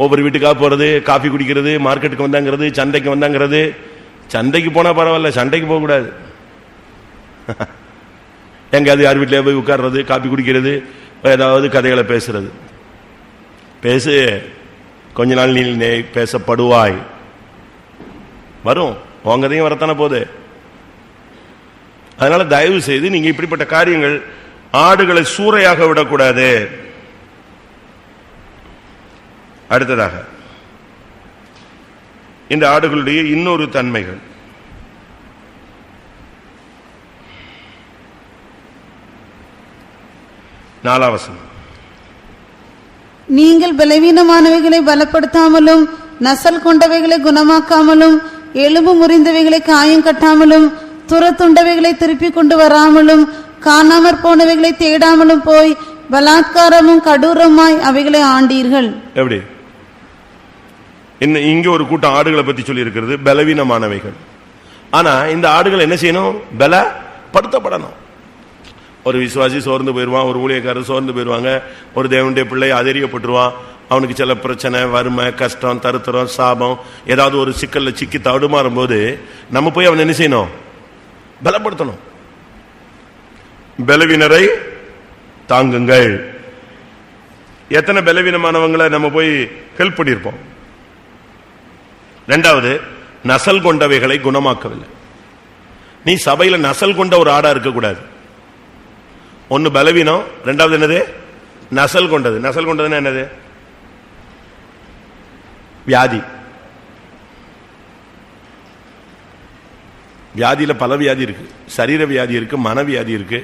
ஒவ்வொரு வீட்டுக்காக போறது, காஃபி குடிக்கிறது, மார்க்கெட்டுக்கு வந்தாங்கிறது, சந்தைக்கு வந்தாங்கிறது. சந்தைக்கு போனா பரவாயில்ல, சண்டைக்கு போக கூடாது. எங்காவது யார் வீட்டிலே போய் உட்கார்றது, காப்பி குடிக்கிறது, ஏதாவது கதைகளை பேசுறது. பேசு, கொஞ்ச நாள் நீ பேசப்படுவாய். வரும், உங்கதையும் வரத்தான போது. அதனால தயவு செய்து நீங்க இப்படிப்பட்ட காரியங்கள், ஆடுகளை சூறையாக விடக்கூடாது. அடுத்ததாக இந்த ஆடுகளுடைய இன்னொரு தன்மைகள். நாலாம் வசனம். நீங்கள் பலவீனமானவைகளை பலப்படுத்தாமலும் நசல் கொண்டவைகளை குணமாக்காமலும் எலும்பு முறிந்தவைகளை காயம் கட்டாமலும் துரத்துண்டவைகளை திருப்பி கொண்டு வராமலும் காணாமற் போனவைகளை தேடாமலும் போய் பலாத்காரமும் கடூரமாய் அவைகளை ஆண்டீர்கள். எப்படி? இங்க ஒரு கூட்டம் ஆடுகளை பத்தி சொல்லி இருக்கிறது, பலவீனமானவைகள். ஆனா இந்த ஆடுகள் என்ன செய்யணும்? பலப்படுத்தப்படணும். ஒரு விசுவாசி சோர்ந்து போயிடுவான், ஒரு ஊழியக்காரர் சோர்ந்து போயிடுவாங்க, ஒரு தேவனுடைய பிள்ளை அதெரியப்பட்டுருவான், அவனுக்கு சில பிரச்சனை, வறுமை, கஷ்டம், தருத்திரம், சாபம், ஏதாவது ஒரு சிக்கல்ல சிக்கி தடுமாறும் போது நம்ம போய் அவன் என்ன செய்யணும்? பலப்படுத்தணும். பலவீனரை தாங்குங்கள். எத்தனை பலவீனமானவங்களை நம்ம போய் ஹெல்ப் பண்ணியிருப்போம். இரண்டாவது, நசல் கொண்டவைகளை குணமாக்கவில்லை. நீ சபையில நசல் கொண்ட ஒரு ஆடா இருக்கக்கூடாது. ஒன்னு பலவீனம், இரண்டாவது என்னது? நசல் கொண்டது. நசல் கொண்டதுன்னா என்னது? வியாதி. வியாதியில பல வியாதி இருக்கு. சரீர வியாதி இருக்கு, மனவியாதி இருக்கு,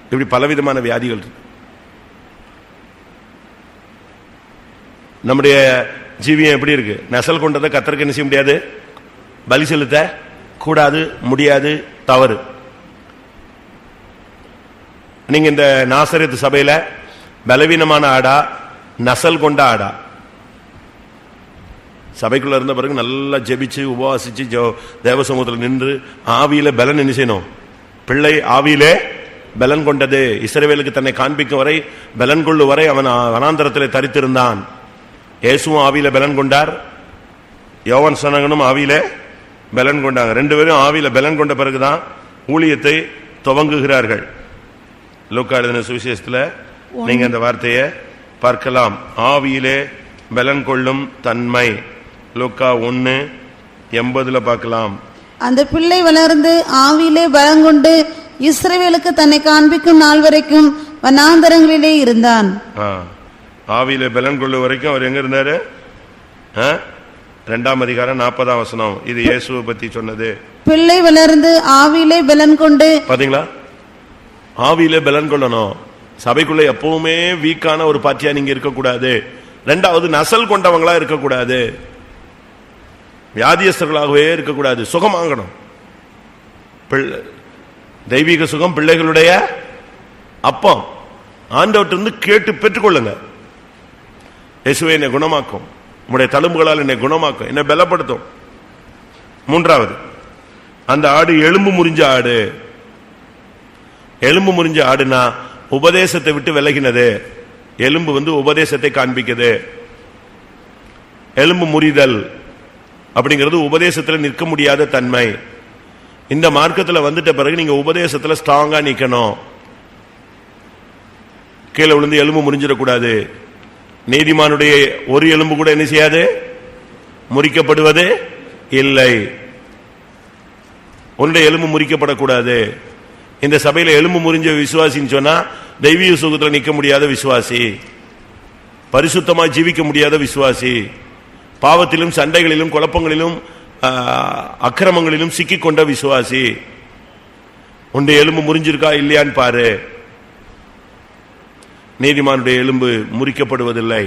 இப்படி பலவிதமான வியாதிகள் இருக்கு. நம்முடைய ஜீவியம் எப்படி இருக்கு? நசல் கொண்டதை கர்த்தருக்கு என்ன செய்ய முடியாது? பலி செலுத்த கூடாது, முடியாது, தவறு. நீங்க இந்த நாசரேத்து சபையில பலவீனமான ஆடா, நசல் கொண்ட ஆடா? சபைக்குள்ள இருந்த பிறகு நல்லா ஜெபிச்சு உபவாசிச்சு தேவ சமூகத்தில் நின்று ஆவியில பலன் என்ன செய்யணும்? பிள்ளை ஆவியிலே பலன் கொண்டது. இஸ்ரவேலுக்கு தன்னை காண்பிக்கும் வரை, பலன் கொள்ளும் வரை அவன் வனாந்தரத்திலே தரித்திருந்தான். இயேசுவும் ஆவியில பலன் கொண்டார், யோவான் ஸ்நானகனும் ஆவியில பலன் கொண்டாங்க. ரெண்டு பேரும் ஆவியில பலன் கொண்ட பிறகுதான் ஊழியத்தை துவங்குகிறார்கள். லூக்கா எழுதின சுவிசேஷத்துல நீங்க அந்த வார்த்தையை பார்க்கலாம். ஆவியிலே பலன் கொள்ளும் தன்மை, லூக்கா 1:80 பார்க்கலாம். அந்த பிள்ளை வளர்ந்து ஆவியிலே பலன் கொண்டு இஸ்ரவேலுக்கு தன்னை காண்பிக்கும் நாள் வரைக்கும் வனாந்தரங்களிலே இருந்தான். ஆவியிலே பலன் கொள்ளும் வரைக்கும் அவர் எங்க இருந்தாரு? 2ஆம் அதிகாரம் 40ஆம் வசனம். இது இயேசுவை பத்தி சொன்னது. பிள்ளை வளர்ந்து ஆவியிலே பலன் கொண்டு. பாத்தீங்களா? ஆவியிலே பலன் கொள்ளணும். சபைக்குள்ள எப்பவுமே வீக்கான ஒரு பாத்தியா நீங்க இருக்கக்கூடாது. ரெண்டாவது, நசல் கொண்டவங்களா இருக்கக்கூடாது, வியாதியஸ்தர்களாகவே இருக்கக்கூடாது. சுகமாகணும். தெய்வீக சுகம் பிள்ளைகளுடைய அப்பம். ஆண்டவற்றிலிருந்து கேட்டு பெற்றுக்கொள்ளுங்க. இயேசுவே என்னை குணமாக்கும், உங்களுடைய தழும்புகளால் என்னை குணமாக்கும், என்னை பலப்படுத்தும். மூன்றாவது, அந்த ஆடு எலும்பு முறிஞ்ச ஆடு. எலும்பு முறிஞ்ச ஆடுனா உபதேசத்தை விட்டு விலகினது. எலும்பு உபதேசத்தை காண்பிக்குது. எலும்பு முறிதல் அப்படிங்கிறது உபதேசத்தில் நிற்க முடியாத தன்மை. இந்த மார்க்கத்தில் வந்துட்ட பிறகு நீங்க உபதேசத்தில் ஸ்ட்ராங்கா நிக்கணும். கீழே விழுந்து எலும்பு முறிஞ்சிடக்கூடாது. நீதிமானுடைய ஒரு எலும்பு கூட என்ன செய்யாது? முறிக்கப்படுவது இல்லை. உன்னுடைய எலும்பு முறிக்கப்படக்கூடாது. இந்த சபையில எலும்பு முறிஞ்ச விசுவாசின்னு சொன்னா தெய்வீக சுகத்தில் நிற்க முடியாத விசுவாசி, பரிசுத்தமா ஜீவிக்க முடியாத விசுவாசி, பாவத்திலும் சண்டைகளிலும் குழப்பங்களிலும் அக்கிரமங்களிலும் சிக்கிக் கொண்ட விசுவாசி. உன்னுடைய எலும்பு முறிஞ்சிருக்கா இல்லையான்னு பாரு. நீதிமானுடைய எலும்பு முறிக்கப்படுவதில்லை.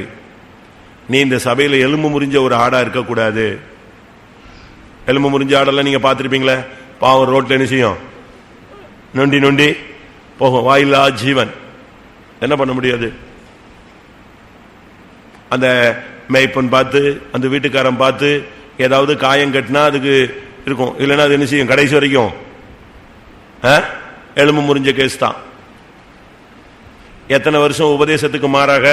நீ இந்த சபையில எலும்பு முறிஞ்ச ஒரு ஆடா இருக்கக்கூடாது. எலும்பு முறிஞ்ச ஆடெல்லாம் நீங்க பார்த்திருப்பீங்களே, பாவம் ரோட்ல என்ன செய்யும்? நொண்டி நொண்டி போகும். வாயில்லா ஜீவன், என்ன பண்ண முடியாது. அந்த மேய்ப்பன் பார்த்து, அந்த வீட்டுக்காரன் பார்த்து ஏதாவது காயம் கட்டினா அதுக்கு இருக்கும், இல்லைன்னா அது என்ன செய்யும்? கடைசி வரைக்கும் எலும்பு முறிஞ்ச கேஸ் தான். எத்தனை வருஷம் உபதேசத்துக்கு மாறாக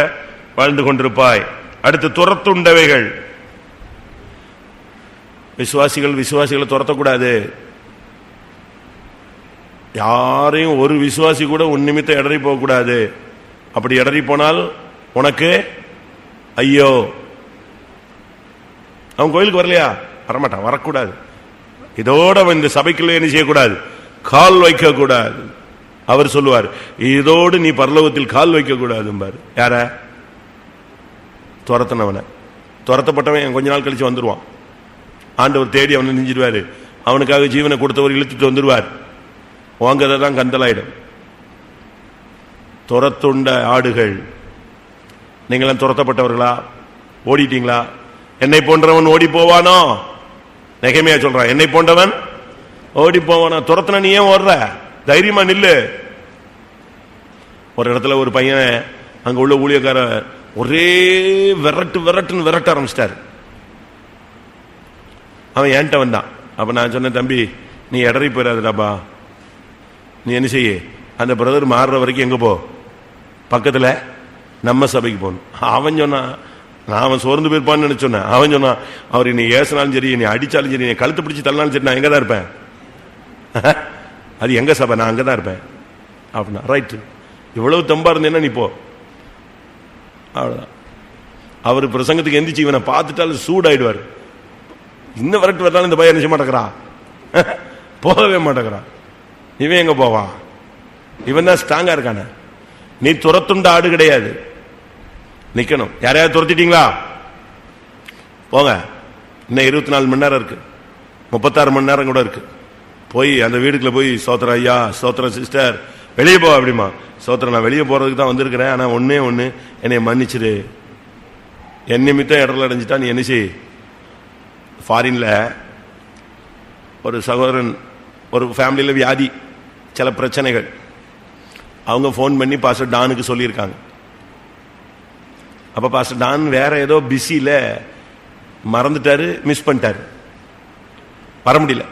வாழ்ந்து கொண்டிருப்பாய். அடுத்து, துரத்துண்டவைகள். விசுவாசிகளை துரத்தக்கூடாது. யாரையும் ஒரு விசுவாசி கூட உன் நிமித்தம் இடறி போகக்கூடாது. அப்படி இடறி போனால் உனக்கு ஐயோ. அவன் கோயிலுக்கு வரலையா? வரமாட்டான், வரக்கூடாது. இதோட இந்த சபைக்குள்ள என்ன செய்யக்கூடாது? கால் வைக்க கூடாது. அவர் சொல்லுவார், இதோடு நீ பரலோகத்தில் கால் வைக்க கூடாது பாரு. யார? துரத்தினவன. துரத்தப்பட்டவன் கொஞ்ச நாள் கழிச்சு வந்துடுவான். ஆண்டவர் தேடி அவனை நெஞ்சிடுவார். அவனுக்காக ஜீவனை கொடுத்தவர் இழுத்துட்டு வந்துடுவார். வாங்கதை தான் கந்தலாயிடும். துரத்துண்ட ஆடுகள். நீங்களாம் துரத்தப்பட்டவர்களா? ஓடிட்டீங்களா? என்னை போன்றவன் ஓடி போவானோ? நெகேமியா சொல்றான், என்னை போன்றவன் ஓடி போவானோ? துரத்துன நீ ஏன் ஓடுற? தைரியமா நில்லு. ஒரு இடத்துல ஒரு பையன், அங்க உள்ள ஊழியக்கார ஒரே விரட்டுன்னு விரட்ட ஆரம்பிச்சிட்டாரு. அவன் என்கிட்ட வந்தான். அப்ப நான் சொன்னேன், தம்பி நீ இடறி போயிடாதுடாப்பா, நீ என்ன செய்ய, அந்த பிரதர் மாறுற வரைக்கும் எங்க போ, பக்கத்துல நம்ம சபைக்கு போகணும். அவன் சொன்னான், நான் அவன் சோர்ந்து போயிருப்பான்னு நினைச்சோன்னேன். அவன் சொன்னான், அவர் நீ ஏசினாலும் சரி, நீ அடிச்சாலும் சரி, நீ கழுத்து பிடிச்சி தள்ளினாலும் சரி, நான் எங்கதான் இருப்பேன். அது எங்க சபை, நான் அங்கதான் இருப்பேன் அப்படின்னா. ரைட்டு, இவ்வளவு தெம்பா இருந்தேன்னா நீ போ. அவ்வளவுதான். அவர் பிரசங்கத்துக்கு எந்திரிச்சு இவனை பார்த்துட்டாலும் சூடாயிடுவார். இன்னும் விரட்டு வரலாலும் இந்த பையன் நினைச்ச மாட்டேங்கிறான், போகவே மாட்டேங்கிறான். இவன் எங்க போவான்? இவன் தான் ஸ்ட்ராங்கா இருக்கான. நீ துரத்துண்ட ஆடு கிடையாது, நிக்கணும். யாரையாவது துரத்திட்டீங்களா? போங்க. இன்னும் 24 மணி நேரம் இருக்கு, 36 மணி நேரம் கூட இருக்கு. போய் அந்த வீடுக்குள்ள போய், சோத்திரம் ஐயா, சோத்திரம் சிஸ்டர், வெளியே போ அப்படிமா. சோத்திரம், நான் வெளியே போறதுக்கு தான் வந்திருக்கிறேன், ஆனா ஒன்னே ஒண்ணு, என்னை மன்னிச்சிரு. என் நிமித்தம் இடத்துல அடைஞ்சிட்டா நீ என்ன செய். ஃபாரின்ல ஒரு சகோதரன், ஒரு ஃபேமிலியில் வியாதி, சில பிரச்சனைகள். அவங்க ஃபோன் பண்ணி பாஸ்டர் டானுக்கு சொல்லியிருக்காங்க. அப்ப பாஸ்டர் டான் வேற ஏதோ பிஸியில மறந்துட்டாரு, மிஸ் பண்ணிட்டாரு, வர முடியல.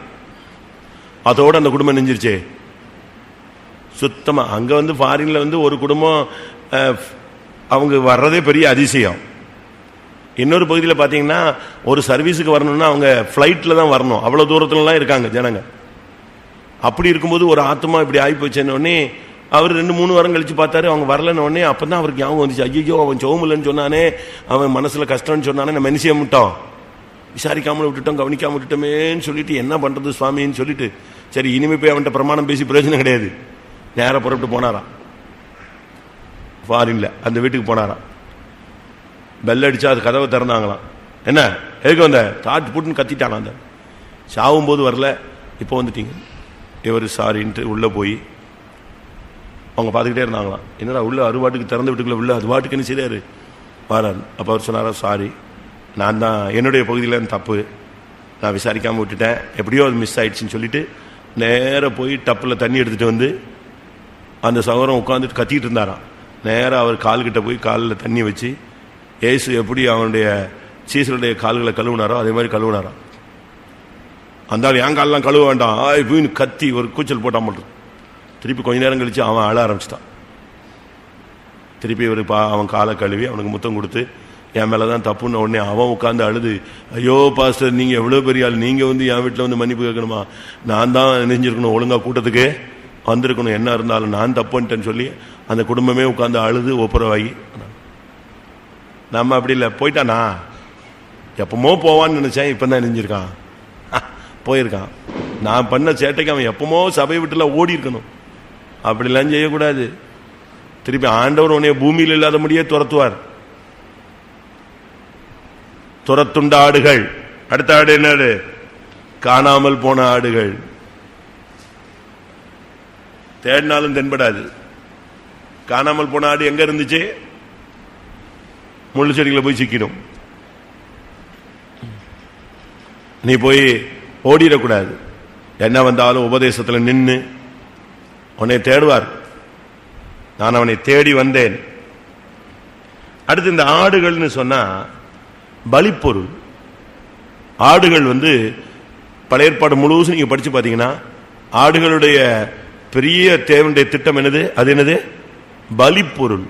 அதோட அந்த குடும்பம் நெஞ்சிருச்சே சுத்தமா. அங்க வந்து ஃபாரின்ல வந்து ஒரு குடும்பம் அவங்க வர்றதே பெரிய அதிசயம். இன்னொரு பகுதியில் பார்த்தீங்கன்னா ஒரு சர்வீஸுக்கு வரணும்னா அவங்க ஃப்ளைட்டில் தான் வரணும், அவ்வளோ தூரத்துலலாம் இருக்காங்க ஜனங்க. அப்படி இருக்கும்போது ஒரு ஆத்மா இப்படி ஆகி போச்சுன்னொடனே அவர் 2-3 வாரம் கழிச்சு பார்த்தாரு, அவங்க வரலன்னு உடனே அப்போ தான் அவருக்கு ஞாபகம் வந்துச்சு, ஐயோ அவன் சோமுலன்னு சொன்னானே, அவன் மனசில் கஷ்டம்னு சொன்னானே, நம்ம என்ன செய்ய விட்டோம், விசாரிக்காமல் விட்டுட்டோம், கவனிக்காமல் விட்டுட்டோமேன்னு சொல்லிட்டு என்ன பண்ணுறது சுவாமின்னு சொல்லிட்டு, சரி இனிமே போய் அவன்கிட்ட பிரமாணம் பேசி பிரயோஜனம் கிடையாது, நேராக புறப்பட்டு போனாராம். ஃபாரின்ல அந்த வீட்டுக்கு போனாராம். பெல் அடிச்சா அது கதவை திறந்தாங்களாம். என்ன எதுக்கு வந்த, தாட்டு போட்டுன்னு கத்திட்டானா. அந்த சாவும் போது வரல, இப்போ வந்துட்டீங்க. இவர் சாரின்ட்டு உள்ள போய் அவங்க பார்த்துக்கிட்டே இருந்தாங்களாம். என்னடா உள்ள அறுவாட்டுக்கு திறந்து வீட்டுக்குள்ள உள்ள அது வாட்டுக்கு என்ன செய்யாரு வராரு. அப்போ அவர் சொன்னாரா, சாரி, நான் தான் என்னுடைய பகுதியில் தப்பு, நான் விசாரிக்காமல் விட்டுட்டேன், எப்படியோ அது மிஸ் ஆயிடுச்சுன்னு சொல்லிட்டு நேராக போய் டப்பில் தண்ணி எடுத்துகிட்டு வந்து அந்த சகோதரன் உட்காந்துட்டு கத்திட்டு இருந்தாராம். நேராக அவர் கால்கிட்ட போய் காலில் தண்ணி வச்சு, ஏசு எப்படி அவனுடைய சீசருடைய கால்களை கழுவுனாரோ அதே மாதிரி கழுவுனாராம். அந்த ஆள் என் காலெலாம் கழுவ வேண்டாம் இப்படின்னு கத்தி ஒரு கூச்சல் போட்டால் மட்டும். திருப்பி கொஞ்ச நேரம் கழிச்சு அவன் அழ ஆரம்பிச்சிட்டான். திருப்பி ஒரு அவன் காலை கழுவி அவனுக்கு முத்தம் கொடுத்து, என் மேலே தான் தப்புன்னு உடனே அவன் உட்காந்து அழுது, ஐயோ பாஸ்டர் நீங்கள் எவ்வளோ பெரிய ஆள், நீங்கள் வந்து என் வீட்டில் வந்து மன்னிப்பு கேட்கணுமா, நான் தான் நெஞ்சிருக்கணும், ஒழுங்காக கூட்டத்துக்கு வந்திருக்கணும், என்ன இருந்தாலும் நான் தப்புன்ட்டேன்னு சொல்லி அந்த குடும்பமே உட்காந்து அழுது ஒப்புரவாகி. நம்ம அப்படி இல்லை, போயிட்டானா எப்பமோ போவான்னு நினைச்சேன், இப்போ தான் நெஞ்சிருக்கான் போயிருக்கான். நான் பண்ண சேட்டைக்கு அவன் எப்பமோ சபை விட்டுல ஓடி இருக்கணும், அப்படிலாம் செய்யக்கூடாது. திருப்பி ஆண்டவர் உன்னைய பூமியில் இல்லாத முடியே துரத்துவார். துரத்துண்ட ஆடுகள். அடுத்த ஆடு என்னது, காணாமல் போன ஆடுகள். தேடினாலும் தென்படாது. காணாமல் போன ஆடு எங்க இருந்துச்சு, முள்ளு செடிகளை போய் சிக்கிடும். நீ போய் ஓடிடக்கூடாது. என்ன வந்தாலும் உபதேசத்தில் நின்று உன்னை தேடுவார். நான் அவனை தேடி வந்தேன். அடுத்து இந்த ஆடுகள்னு சொன்னா பலிப்பொருள். ஆடுகள் வந்து பழைய ஏற்பாடு முழுவதும் நீங்க படிச்சு பாத்தீங்கன்னா ஆடுகளுடைய பெரிய தேவனுடைய திட்டம் என்னது, அது என்னது, பலிப்பொருள்.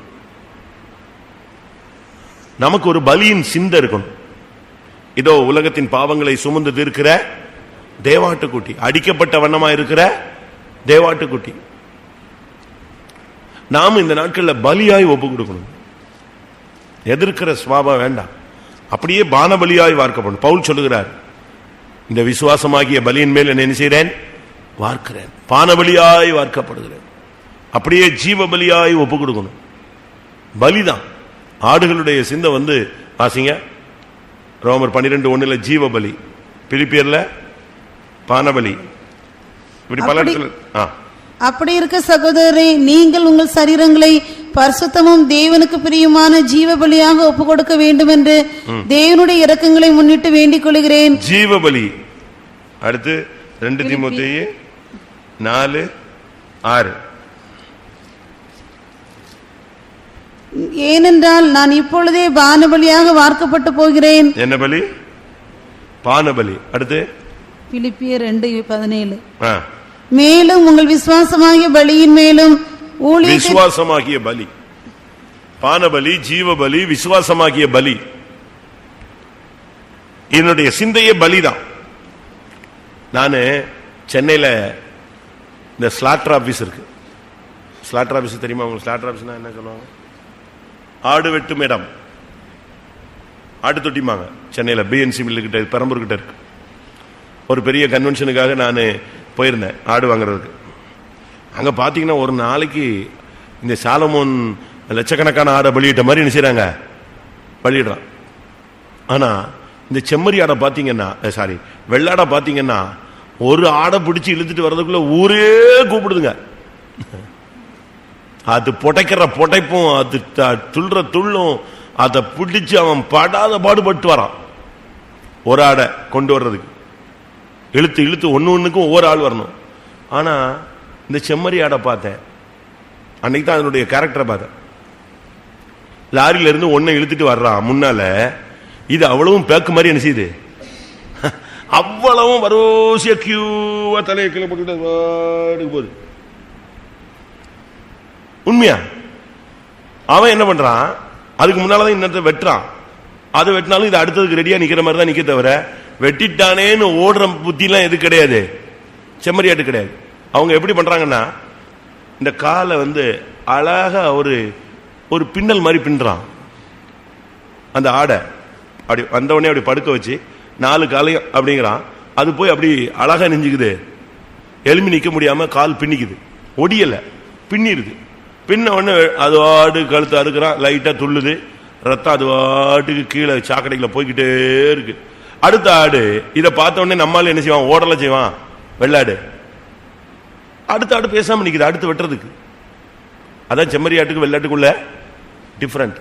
நமக்கு ஒரு பலியின் சிந்தை இருக்கணும். இதோ உலகத்தின் பாவங்களை சுமந்து தீர்க்கிற தேவாட்டுக்குட்டி, அடிக்கப்பட்ட வண்ணமா இருக்கிற தேவாட்டுக்குட்டி. நாம இந்த நாட்கள்ல பலியாய் ஒப்பு கொடுக்கணும். எதிர்க்கிற சுவாபம் வேண்டாம், அப்படியே பானபலியாய் வார்க்கப்படும். பவுல் சொல்லுகிறார், இந்த விசுவாசமாகிய பலியின் மேல் என்ன செய்கிறேன், வார்க்கிறேன், பானபலியாய் வார்க்கப்படுகிறேன். அப்படியே ஜீவ பலியாய் ஒப்பு கொடுக்கணும். பலிதான் ஆடுகளுடைய சிந்தை வந்து வாசிங்க. ரோமர் 12:1 ஜீவபலி, பிலிப்பியர்ல பானபலி, இப்படி பல இடத்துல. அப்படி இருக்க சகோதரரே, நீங்கள் உங்கள் சரீரங்களை பரிசுத்தமும் தேவனுக்கு பிரியமான ஜீவ பலியாக ஒப்பு கொடுக்க வேண்டும் என்று தேவனுடைய இரக்கங்களை முன்னிட்டு வேண்டிக் கொள்கிறேன். ஜீவபலி. அடுத்து 2 தீமோத்தேயு 4:6. ஏனென்றால் நான் இப்பொழுதே பானபலியாக வார்க்கப்பட்டு போகிறேன். என்ன பலி? பானபலி. அடுத்து பிலிப்பியர் 2:17. மேலும் உங்கள் விசுவாசமாகிய பலியின் மேலும் விசுவாசமாகிய பலி, பானபலி, ஜீவபலி, விசுவாசமாகிய பலி. என்னுடைய சிந்தையே பலிதான். நான் சென்னையில இந்த ஸ்லாட்டர் ஆபீஸ் இருக்கு. ஸ்லாட்டர் ஆபீஸ் தெரியுமா உங்களுக்கு? ஸ்லாட்டர் ஆபீஸ்னா என்ன சொல்லுவாங்க? ஆடு வெட்டும் இடம், ஆடு தொட்டிமாங்க. சென்னையில் பிஎன்சி மில்லு கிட்ட, பெரம்பூர் கிட்ட இருக்கு. ஒரு பெரிய கன்வென்ஷனுக்காக நான் போயிருந்தேன் ஆடு வாங்குறதுக்கு. அங்கே பார்த்தீங்கன்னா ஒரு நாளைக்கு இந்த சாலமோன் லட்சக்கணக்கான ஆடை பலியிட்ட மாதிரி என்ன செய்றாங்க, பலியிடுறான். ஆனால் இந்த செம்மறி ஆடை பார்த்தீங்கன்னா, சாரி வெள்ளாடை பார்த்தீங்கன்னா, ஒரு ஆடை பிடிச்சி இழுத்துட்டு வர்றதுக்குள்ள ஊரே கூப்பிடுதுங்க. அது புடைக்கிற புடைப்பும், அது துள்ளுற துள்ளும், அதை பிடிச்சு அவன் படாத பாடுபட்டு வரான். ஒரு ஆடை கொண்டு வர்றதுக்கு இழுத்து இழுத்து ஒன்றுக்கும் ஒவ்வொரு ஆள் வரணும். ஆனால் இந்த செம்மறி ஆடை பார்த்தேன் அன்னைக்கு தான் அதனுடைய கேரக்டரை பார்த்தேன். லாரியில இருந்து ஒன்றை இழுத்துட்டு வர்றான் முன்னால. இது அவ்வளவும் பேக்கு மாதிரி என்ன செய்யுது, அவ்வளவும் வரோசியா கியூவா தலையை கீழே போட்டு போகுது. உண்மையா? அவன் என்ன பண்றான், அதுக்கு முன்னாலதான் இன்னத்தை வெட்டுறான். அது வெட்டினாலும் இது அடுத்ததுக்கு ரெடியா நிக்கிற மாதிரி தான் நிக்க தவிர, வெட்டிட்டானேன்னு ஓடுற புத்தி எல்லாம் எது கிடையாது, செம்மறியாட்டு கிடையாது. அவங்க எப்படி பண்றாங்கன்னா, இந்த காலை அழகா ஒரு பின்னல் மாதிரி பின்றான். அந்த ஆடை அப்படி வந்தவொடனே அப்படி படுக்க வச்சு 4 காலையும் அப்படிங்கிறான். அது போய் அப்படி அழகா நெஞ்சுக்குது. எலும்பி நிக்க முடியாம கால் பின்னிக்குது, ஒடியல, பின்னிருது. பின்ன உடனே அது வாடு கழுத்து அறுக்கிறான், லைட்டா துள்ளுது, ரத்தம் அது வாட்டுக்கு கீழே சாக்கடைக்குள்ள போய்கிட்டே இருக்கு. அடுத்த ஆடு இதை பார்த்த உடனே நம்மால என்ன செய்வான், ஓடலாம் செய்வான் வெள்ளாடு. அடுத்த ஆடு பேசாம நிக்குது அடுத்து வெட்டுறதுக்கு. அதான் செம்மறி ஆட்டுக்கு வெள்ளாட்டுக்குள்ள டிஃபரெண்ட்.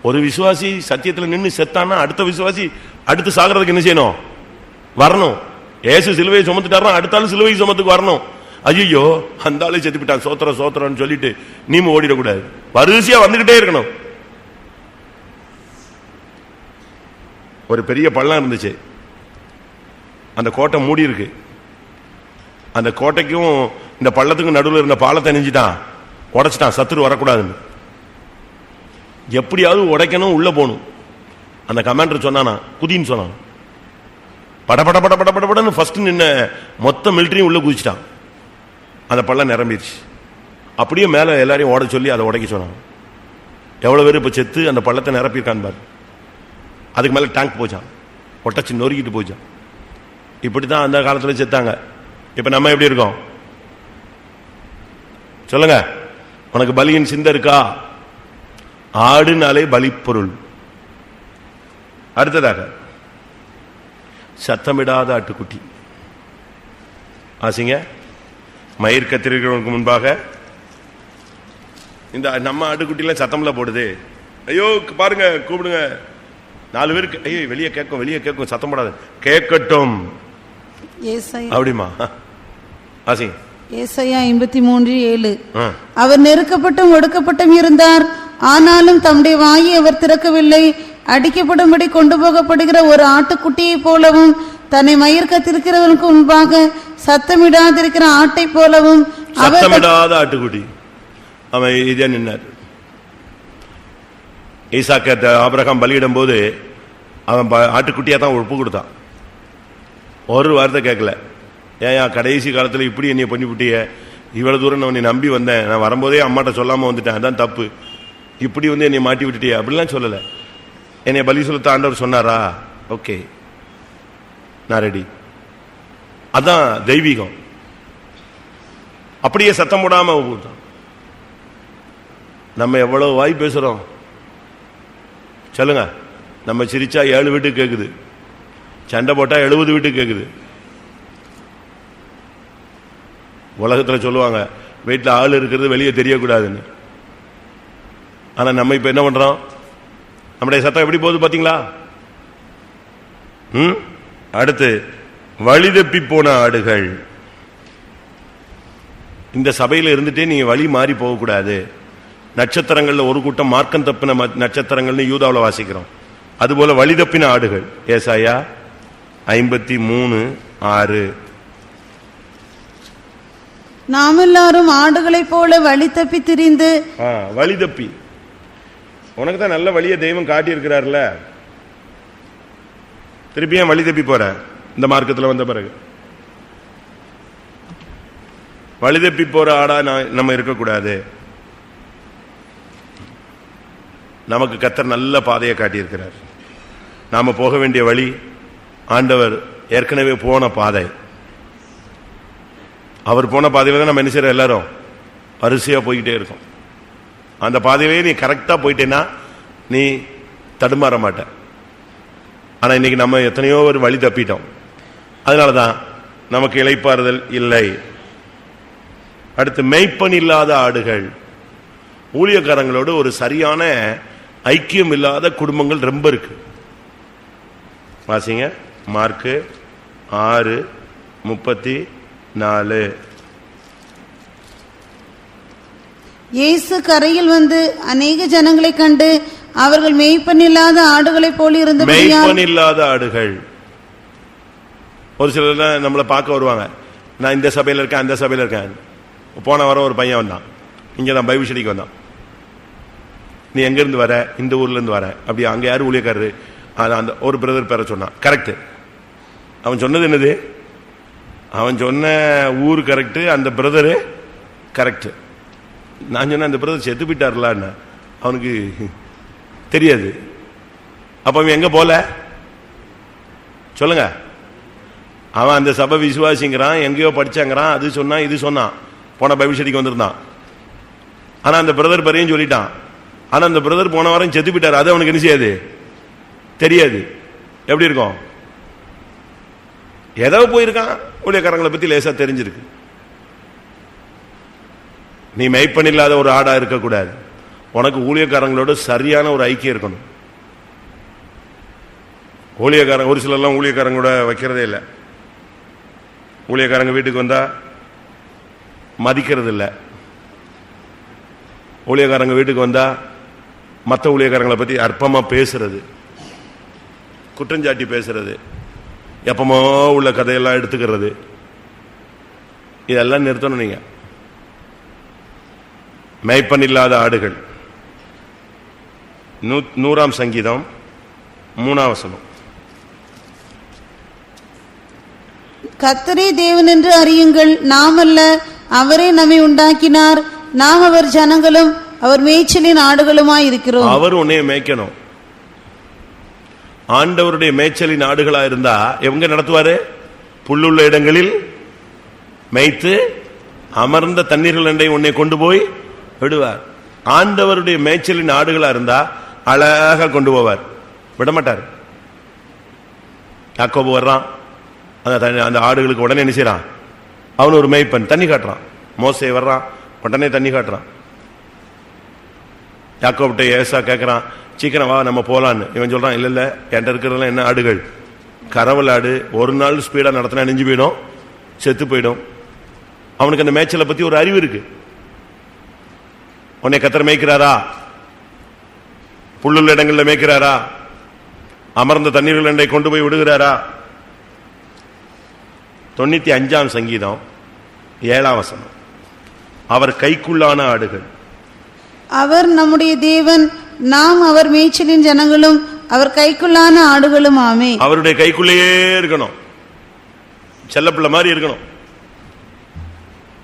ஒரு விசுவாசி சத்தியத்தில் நின்று செத்தானா அடுத்த விசுவாசி அடுத்து சாகிறதுக்கு என்ன செய்யணும், வரணும். ஏசு சிலுவையை சுமந்துட்டாரா, அடுத்தாலும் சிலுவை சுமத்துக்கு வரணும். ஐயோ அந்த ஆளு செத்து விட்டான், சோத்திர சோத்திரன்னு சொல்லிட்டு நீம ஓடிடக்கூடாது, வரிசையா வந்துகிட்டே இருக்கணும். ஒரு பெரிய பள்ளம் இருந்துச்சு, அந்த கோட்டை மூடி இருக்கு. அந்த கோட்டைக்கும் இந்த பள்ளத்துக்கும் நடுவில் இருந்த பாலத்தை நெஞ்சிட்டான், உடைச்சிட்டான், சத்துரு வரக்கூடாதுன்னு. எப்படியாவது உடைக்கணும், உள்ள போகணும். அந்த கமாண்டர் சொன்னானா, குதின்னு சொன்னான். படபட பட பட படன்னு ஃபர்ஸ்ட் நின்ன மொத்த மிலிட்டரியும் உள்ள குதிச்சிட்டான். அந்த பள்ளம் நிரம்பிடுச்சு. அப்படியே மேலே எல்லாரையும் ஓட சொல்லி அதை உடைக்க சொன்னான். எவ்வளோ பேர் இப்போ செத்து அந்த பள்ளத்தை நிரப்பியிருக்கான் பாரு. அதுக்கு மேலே டேங்க் போச்சான், ஒட்டச்சு நொறுக்கிட்டு போச்சான். இப்படி தான் அந்த காலத்தில் செத்தாங்க. இப்போ நம்ம எப்படி இருக்கோம் சொல்லுங்க? உனக்கு பலியின் சிந்தை இருக்கா? ஆடுனாலே பலி பொருள். அடுத்ததாக சத்தமிடாத ஆட்டுக்குட்டி. ஆசிங்க மயிர் கத்திரிக்கிறவனுக்கு முன்பாக இந்த நம்ம ஆட்டுக்குட்டிலாம் சத்தம்ல போடுது. ஐயோ பாருங்க, கூப்பிடுங்க, 4 பேருக்கு. ஐயோ வெளியே கேட்கும், வெளியே கேட்கும், சத்தம் போடாது, கேட்கட்டும் அப்படிமா. ஆசி ஏசாயா 53:7. அவர் நெருக்கப்பட்டும் ஒடுக்கப்பட்டும் இருந்தார், ஆனாலும் தம்முடைய வாயை அவர் திறக்கவில்லை. அடிக்கப்படும்படி கொண்டு போகப்படுகிற ஒரு ஆட்டுக்குட்டியை போலவும், தன்னை மயிர் கத்திருக்கிறவனுக்கு முன்பாக சத்தமிடாதிருக்கிற ஆட்டை போலவும், சத்தமிடாத ஆட்டுக்குட்டி அவன் இதே நின்னார். ஈசாக்க ஆபிரகாம் பலியிடும் போது அவன் ஆட்டுக்குட்டியா தான் ஒப்பு கொடுத்தான். ஒரு வார்த்தை கேட்கல. ஏன் கடைசி காலத்தில் இப்படி என்னை பண்ணிவிட்டிய, இவ்வளவு தூரம் நான் உன்னை நம்பி வந்தேன், நான் வரும்போதே அம்மாட்ட சொல்லாம வந்துட்டேன், அதான் தப்பு, இப்படி என்னை மாட்டி விட்டுட்டிய அப்படிலாம் சொல்லல. என்னை பலி சொல்லத்த ஆண்டவர் சொன்னாரா, ஓகே நான் ரெடி. அதான் தெய்வீகம். அப்படியே சத்தம் போடாம நம்ம எவ்வளவு வாய் பேசுறோம் சொல்லுங்க. நம்ம சிரிச்சா 7 வீட்டுக்கு கேக்குது, சண்டை போட்டா 70 வீட்டுக்கு கேக்குது. உலகத்துல சொல்லுவாங்க வீட்டுல ஆள் இருக்கிறது வெளியே தெரியக்கூடாதுன்னு. ஆனா நம்ம இப்ப என்ன பண்றோம்? நம்முடைய சத்தம் எப்படி போகுது பாத்தீங்களா? அடுத்து வழிதப்பி போன ஆடுகள். இந்த சபையில இருந்துட்டே நீங்க வழி மாறி போகக்கூடாது. நட்சத்திரங்கள்ல ஒரு கூட்டம் மார்க்கம் தப்பின நட்சத்திரங்கள்னு யூதாவில் வாசிக்கிறோம். அதுபோல வழிதப்பின ஆடுகள். ஏசாயா 53:6. நாம் எல்லாரும் ஆடுகளை போல வழி தப்பி திரிந்து. வழி தப்பி, உனக்கு தான் நல்ல வழியை தெய்வம் காட்டி இருக்கிறார்ல, திருப்பியும் வழி தப்பி போற. இந்த மார்க்கத்தில் வந்த பிறகு வழி தப்பி போற ஆடா நம்ம இருக்கக்கூடாது. நமக்கு கர்த்தர் நல்ல பாதையை காட்டியிருக்கிறார். நாம போக வேண்டிய வழி ஆண்டவர் ஏற்கனவே போன பாதை. அவர் போன பாதையில தான் நம்ம என்ன செய்யறோம்? எல்லாரும் வரிசையா போய்கிட்டே இருக்கோம். அந்த பாதையிலே நீ கரெக்டா போயிட்டேன்னா நீ தடுமாற மாட்ட. ஆனா இன்னைக்கு நம்ம எத்தனையோ ஒரு வழி தப்பிட்டோம். அதனாலதான் நமக்கு இளைப்பாறுதல் இல்லை. அடுத்து மெய்ப்பன் இல்லாத ஆடுகள். ஊழியக்காரங்களோடு ஒரு சரியான ஐக்கியம் இல்லாத குடும்பங்கள் ரொம்ப இருக்கு. வாசிங்க மார்க்கு 6:34. இயேசு கரையில் வந்து அநேக ஜனங்களை கண்டு அவர்கள் மெய்ப்பன் இல்லாத ஆடுகளை போல இருந்தபடியால். மெய்ப்பன் இல்லாத ஆடுகள். ஒரு சிலர் நம்மளை பார்க்க வருவாங்க. நான் இந்த சபையில் இருக்கேன், அந்த சபையில் இருக்கேன். போன வாரம் ஒரு பையன் வந்தான், இங்கே தான் பைபிள் ஸ்டடிக்கு வந்தான். நீ எங்கேருந்து வர? இந்த ஊர்லேருந்து வர. அப்படி அங்கே யார் ஊழியக்காரரு? அந்த ஒரு பிரதர் பேர சொன்னான். கரெக்டு. அவன் சொன்னது என்னது? அவன் சொன்ன ஊர் கரெக்டு, அந்த பிரதரு கரெக்டு. நான் சொன்னேன் அந்த பிரதர் செத்து போயிட்டார்லான்னு. அவனுக்கு தெரியாது. அப்ப அவன் எங்க போல சொல்லுங்க? அவன் அந்த சபை விசுவாசிங்கிறான், எங்கேயோ படிச்சாங்கிறான், அது சொன்னான் இது சொன்னான், போன பைபிள் ஸ்டடிக்கு வந்திருந்தான். ஆனா அந்த பிரதர் பெரையும் சொல்லிட்டான். ஆனா அந்த பிரதர் போன வாரம் செத்து போயிட்டார். அது அவனுக்கு என்ன செய்யாது? தெரியாது. எப்படி இருக்கும்? ஏதோ போயிருக்கான், ஊழியக்காரங்களை பத்தி லேசா தெரிஞ்சிருக்கு. நீ மெய்ப்பன் இல்லாத ஒரு ஆடா இருக்கக்கூடாது. உனக்கு ஊழியக்காரங்களோட சரியான ஒரு ஐக்கியம் இருக்கணும். ஊழியக்காரங்க ஒரு சிலர்லாம் ஊழியக்காரங்களோட வைக்கிறதே இல்லை. ஊழியக்காரங்க வீட்டுக்கு வந்தா மதிக்கிறது இல்லை. ஊழியக்காரங்க வீட்டுக்கு வந்தா மற்ற ஊழியக்காரங்களை பத்தி அற்பமா பேசுறது, குற்றஞ்சாட்டி பேசுறது, எப்பமோ உள்ள கதையெல்லாம் எடுத்துக்கிறது, இதெல்லாம் நிறுத்தணும். நீங்க மெய்ப்பன் இல்லாத ஆடுகள். 100ஆம் சங்கீதம் 3ஆம் வசனம். கர்த்தரே தேவன் என்று அறியுங்கள், நாம் அல்ல, அவரே நம்மை உண்டாக்கினார், நாம் அவர் ஜனங்களும் அவர் மேய்ச்சலின் ஆடுகளுமாய் இருக்கிறோம். அவர் உன்னை மேய்க்கணும். ஆண்டவருடைய மேய்ச்சலின் ஆடுகளா இருந்தா எவங்க நடத்துவாரு? புல்லுள்ள இடங்களில் மேய்த்து அமர்ந்த தண்ணீர்கள் அண்டை உன்னை கொண்டு போய் விடுவார். ஆண்டவருடைய மேய்ச்சலின் ஆடுகளா இருந்தா அழகா கொண்டு போவார், விடமாட்டார். யாக்கோபு வர்றான், அந்த ஆடுகளுக்கு உடனே என்ன செய்யறான்? அவன் ஒரு மேய்ப்பன், தண்ணி காட்டுறான். மோசே வர்றான், உடனே தண்ணி காட்டுறான். யாக்கோபிட்ட ஏசா கேட்கறான், சீக்கிரம் வா நம்ம போலான்னு. இவன் சொல்றான், இல்ல இல்ல என்கிட்ட இருக்கிறதெல்லாம் என்ன ஆடுகள்? கரவல் ஆடு. ஒரு நாள் ஸ்பீடா நடத்தினா நெஞ்சு போயிடும், செத்து போயிடும். அவனுக்கு அந்த மேய்ச்சலை பத்தி ஒரு அறிவு இருக்கு. உன்னை கர்த்தர் மேய்க்கிறாரா? புல்லுள்ள இடங்கள்ல மேய்க்கிறாரா? அமர்ந்த தண்ணீர்கள் அண்டை கொண்டு போய் விடுகிறாரா? 95ஆம் சங்கீதம் 7ஆம் வசனம். அவர் கைக்குள்ளான ஆடுகள். அவர் நம்முடைய தேவன், நாம் அவர் மேய்ச்சலின் ஜனங்களும் அவர் கைக்குள்ளான ஆடுகளும் ஆமே. அவருடைய கைக்குள்ளேயே இருக்கணும், செல்லப்பிள்ளை மாதிரி இருக்கணும்.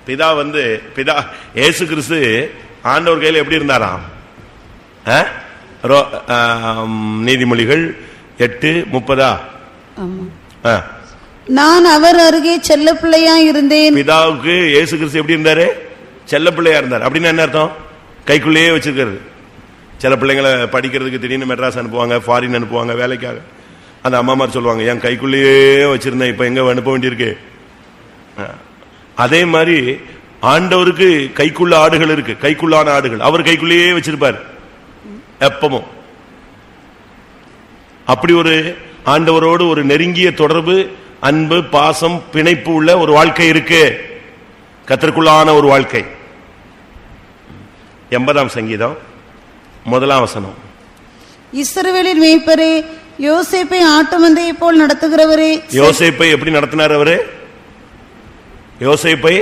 பிதா பிதா இயேசு கிறிஸ்து ஆண்டவர் கையில் எப்படி இருந்தாராம்? நீதிமொழிகள் 8:30. நான் அவர் அருகே செல்ல பிள்ளையா இருந்தேன். பிதாவுக்கு இயேசு கிறிஸ்து எப்படி இருந்தாரு? செல்ல பிள்ளையா இருந்தார். அப்படின்னு என்ன அர்த்தம்? கைக்குள்ளேயே வச்சிருக்கிறது. சில பிள்ளைங்களை படிக்கிறதுக்கு திடீர்னு மெட்ராஸ் அனுப்புவாங்க, ஃபாரின் அனுப்புவாங்க வேலைக்காக. அந்த அம்மாமார் சொல்லுவாங்க, என் கைக்குள்ளேயே வச்சிருந்தேன், இப்ப எங்க அனுப்ப வேண்டியிருக்கு. அதே மாதிரி ஆண்டவருக்கு கைக்குள்ள ஆடுகள் இருக்கு, கைக்குள்ளான ஆடுகள் அவர் கைக்குள்ளேயே வச்சிருப்பார் எப்பவும். அப்படி ஒரு ஆண்டவரோடு ஒரு நெருங்கிய தொடர்பு, அன்பு, பாசம், பிணைப்பு உள்ள ஒரு வாழ்க்கை இருக்கு, கர்த்தருக்குள்ளான ஒரு வாழ்க்கை. 80ஆம் சங்கீதம் 1ஆம் வசனம். இஸ்ரவேலின் மேய்ப்பரே, யோசேப்பை ஆட்டு மந்தையை போல் நடத்துகிறவரே. யோசேப்பை எப்படி நடத்தினார் அவரு? யோசேப்பை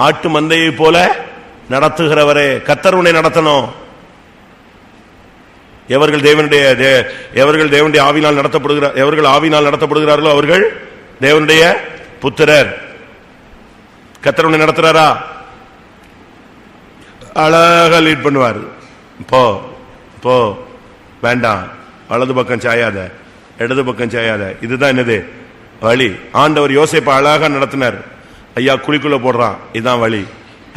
ஆட்டு மந்தையை போல நடத்துகிறவரே. கர்த்தர் உன்னை நடத்தணும். எவர்கள் தேவனுடைய ஆவினால் நடத்தப்படுகிறார், எவர்கள் ஆவினால் நடத்தப்படுகிறார்களோ அவர்கள் தேவனுடைய புத்திரர். கர்த்தர் உன்னை நடத்துறாரா? அழகா லீட் பண்ணுவார். போ போ, வேண்டாம், வலது பக்கம் சாயாத, இடது பக்கம் சாயாத, இதுதான் என்னது வழி. ஆண்டவர் யோசேப்பை அழகா நடத்தினார். ஐயா குழிக்குள்ள போடுறான், இதுதான் வழி.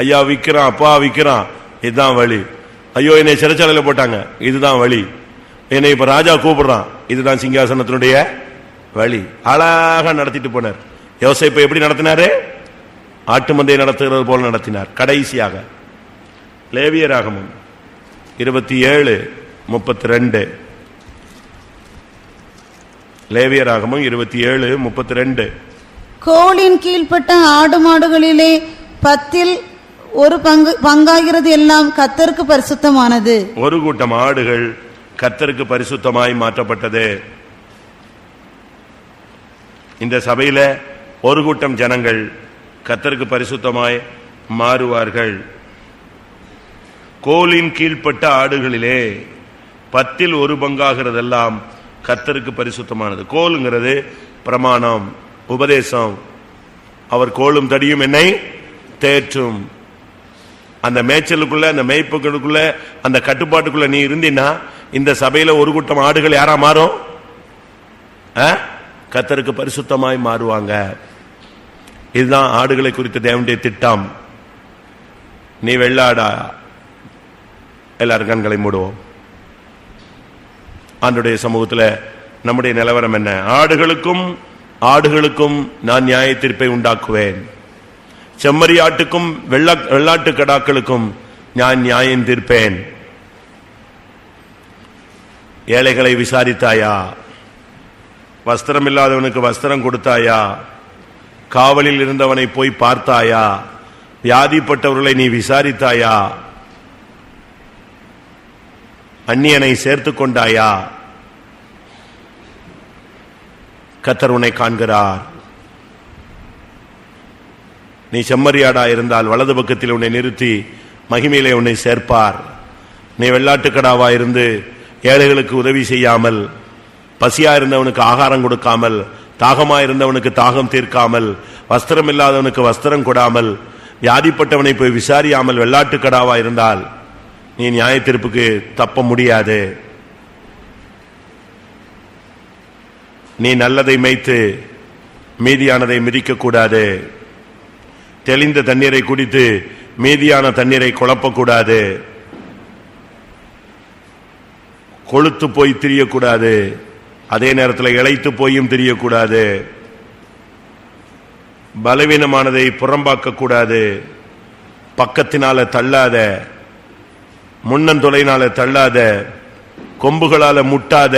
ஐயா விக்கிறான், அப்பா விக்கிறான், இதுதான் வழி. ஐயோ என்னை சிறைச்சாலையில போட்டாங்க, இதுதான் வழி. என்னை இப்ப ராஜா கூப்பிடுறான், இதுதான் சிங்காசனத்தினுடைய வழி. அழகா நடத்திட்டு போனார். யோசேப்பை எப்படி நடத்தினாரு? ஆட்டு மந்தையை நடத்துகிறது போல நடத்தினார். கடைசியாக லேவியராகமம் 27:32. லேவியராகமம் 27:32. கோலின் கீழ்ப்பட்ட ஆடு மாடுகளிலே 10ல் ஒரு பங்காகிறது எல்லாம் கர்த்தருக்கு பரிசுத்தமானது. ஒரு கூட்டம் ஆடுகள் கர்த்தருக்கு பரிசுத்தமாய் மாற்றப்பட்டது. இந்த சபையில ஒரு கூட்டம் ஜனங்கள் கர்த்தருக்கு பரிசுத்தமாய் மாறுவார்கள். கோலின் கீழ்ப்பட்ட ஆடுகளிலே 10ல் ஒரு பங்காகிறதெல்லாம் கர்த்தருக்கு பரிசுத்தமானது. கோலுங்கிறது பிரமாணம், உபதேசம். அவர் கோலும் தடியும் என்னை தேற்றும். அந்த மேய்ச்சலுக்குள்ள, அந்த மேய்ப்புகளுக்குள்ள, அந்த கட்டுப்பாட்டுக்குள்ள நீ இருந்தீன்னா இந்த சபையில ஒரு கூட்டம் ஆடுகள் யாரா மாறும்? கர்த்தருக்கு பரிசுத்தமாய் மாறுவாங்க. இதுதான் ஆடுகளை குறித்த தேவனுடைய திட்டம். நீ வெள்ளாடா? எல்லாரும் கண்களை மூடுவோம். ஆண்டுடைய சமூகத்தில் நம்முடைய நிலவரம் என்ன? ஆடுகளுக்கும் நான் நியாய தீர்ப்பை உண்டாக்குவேன். செம்மறி ஆட்டுக்கும் வெள்ளாட்டு கடாக்களுக்கும் நான் நியாயம் தீர்ப்பேன். ஏழைகளை விசாரித்தாயா? வஸ்திரம் இல்லாதவனுக்கு வஸ்திரம் கொடுத்தாயா? காவலில் இருந்தவனை போய் பார்த்தாயா? வியாதிப்பட்டவர்களை நீ விசாரித்தாயா? அந்நியனை சேர்த்து கொண்டாயா? கர்த்தர் உன்னை காண்கிறார். நீ செம்மறியாடா இருந்தால் வலது பக்கத்தில் உன்னை நிறுத்தி மகிமையிலே உன்னை சேர்ப்பார். நீ வெள்ளாட்டுக்கடாவா இருந்து ஏழைகளுக்கு உதவி செய்யாமல், பசியா இருந்தவனுக்கு ஆகாரம் கொடுக்காமல், தாகமா இருந்தவனுக்கு தாகம் தீர்க்காமல், வஸ்திரம் இல்லாதவனுக்கு வஸ்திரம் கொடாமல், வியாதிப்பட்டவனை போய் விசாரியாமல் வெள்ளாட்டுக்கடாவா இருந்தால் நீ நியாய தீர்ப்புக்கு தப்ப முடியாது. நீ நல்லதை மேய்த்து மீதியானதை மிதிக்க கூடாது. தெளிந்த தண்ணீரை குடித்து மீதியான தண்ணீரை குழப்பக்கூடாது. கொழுத்து போய் திரியக்கூடாது. அதே நேரத்தில் இளைத்து போயும் திரியக்கூடாது. பலவீனமானதை புறம்பாக்க கூடாது. பக்கத்தினால தள்ளாத, முன்னந்தொலைனால தள்ளாத, கொம்புகளால முட்டாத,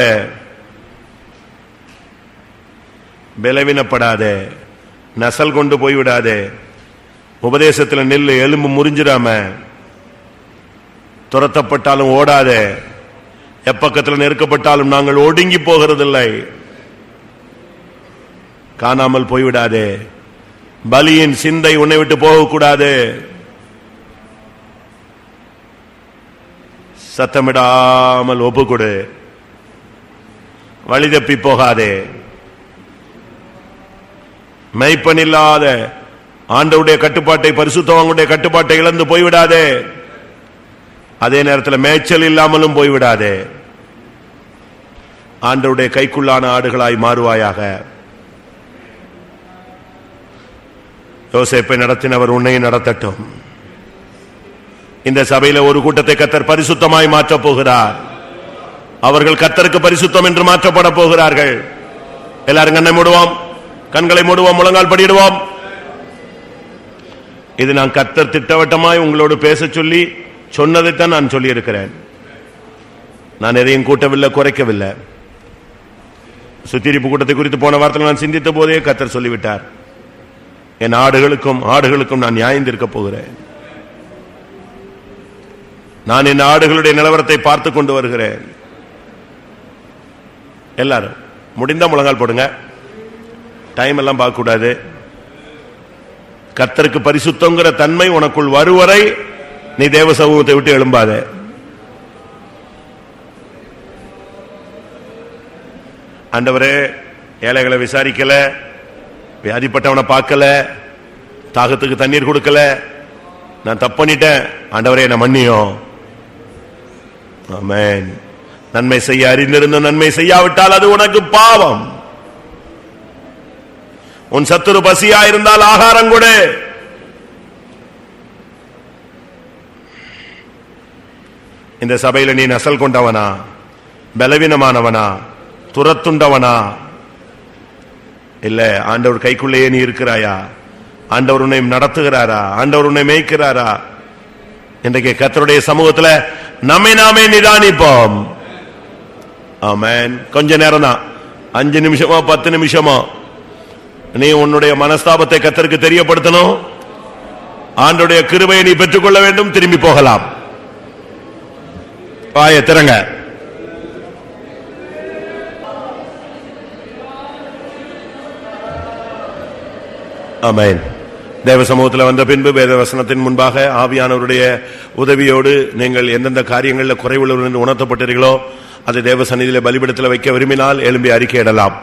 பலவீனப்படாத, நசல் கொண்டு போய்விடாதே. உபதேசத்தில் நெல்லு, எலும்பு முறிஞ்சிடாம, துரத்தப்பட்டாலும் ஓடாத, எப்பக்கத்தில் நெருக்கப்பட்டாலும் நாங்கள் ஒடுங்கி போகிறதில்லை. காணாமல் போய்விடாதே. பலியின் சிந்தை உன்னை விட்டு போகக்கூடாது. சத்தமிடாமல் ஒப்புக்கொடு. வழி தப்பி போகாதே. மெய்ப்பனில்லாத ஆண்டவருடைய கட்டுப்பாட்டை, பரிசுத்தவானுடைய கட்டுப்பாட்டை இழந்து போய்விடாதே. அதே நேரத்தில் மேய்ச்சல் இல்லாமலும் போய்விடாதே. ஆண்டவருடைய கைக்குள்ளான ஆடுகளாய் மாறுவாயாக. யோசேப்பை நடத்தினவர் உன்னை நடத்தட்டும். இந்த சபையில ஒரு கூட்டத்தை கர்த்தர் பரிசுத்தமாய் மாற்றப் போகிறார். அவர்கள் கர்த்தருக்கு பரிசுத்தம் என்று மாற்றப்பட போகிறார்கள். எல்லாரும் கண்ணை மூடுவோம், கண்களை மூடுவோம், முழங்கால் படியிடுவோம். இது நான் கர்த்தர் திட்டவட்டமாய் உங்களோடு பேச சொல்லி சொன்னதைத்தான் நான் சொல்லி இருக்கிறேன். நான் எதையும் கூட்டவில்லை, குறைக்கவில்லை. சுத்திரிப்பு கூட்டத்தை குறித்து போன வாரத்தில் நான் சிந்தித்த போதே கர்த்தர் சொல்லிவிட்டார், என் ஆடுகளுக்கும் நான் நியாயம் தீர்க்க போகிறேன். நான் என் ஆடுகளுடைய நிலவரத்தை பார்த்து கொண்டு வருகிறேன். எல்லாரும் முடிந்த முழங்கால் போடுங்க. டைம் எல்லாம் பார்க்க கூடாது. கர்த்தருக்கு பரிசுத்தங்கிற தன்மை உனக்குள் வருவரை நீ தேவ சமூகத்தை விட்டு எழும்பாத. ஆண்டவரே, ஏழைகளை விசாரிக்கல, வியாதிப்பட்டவனை பார்க்கல, தாகத்துக்கு தண்ணீர் கொடுக்கல, நான் தப்பு பண்ணிட்டேன், ஆண்டவரே என்ன மன்னியும். ஆமென். நன்மை செய்ய அறிந்திருந்த நன்மை செய்யாவிட்டால் அது உனக்கு பாவம். உன் சத்துரு பசியா இருந்தால் ஆகாரம் கொடு. இந்த சபையில நீ நசல் கொண்டவனா, பலவீனமானவனா, துரத்துண்டவனா? இல்ல, ஆண்டவர் கைக்குள்ளேயே நீ இருக்கிறாயா? ஆண்டவர் உன்னை நடத்துகிறாரா? ஆண்டவர் உன்னை மேய்க்கிறாரா? இன்றைக்கு கர்த்தருடைய சமூகத்துல நம்மை நாமே நிதானிப்போம். ஆமென். கொஞ்ச நேரம் தான், 5 நிமிஷமா 10 நிமிஷமா நீ உன்னுடைய மனஸ்தாபத்தை கர்த்தருக்கு தெரியப்படுத்தணும். ஆண்டவருடைய கிருபையை நீ பெற்றுக்கொள்ள வேண்டும். திரும்பி போகலாம். வாயை திறங்க. ஆமென். தேவ சமூகத்தில் வந்த பின்பு வேத வசனத்தின் முன்பாக ஆவியானவருடைய உதவியோடு நீங்கள் எந்தெந்த காரியங்களில் குறைவுள்ளவர்கள் என்று உணர்த்தப்பட்டீர்களோ அதை தேவ சந்நிதியிலே பலிபீடத்தில் வைக்க விரும்பினால் எழும்பி அறிக்கையிடலாம்.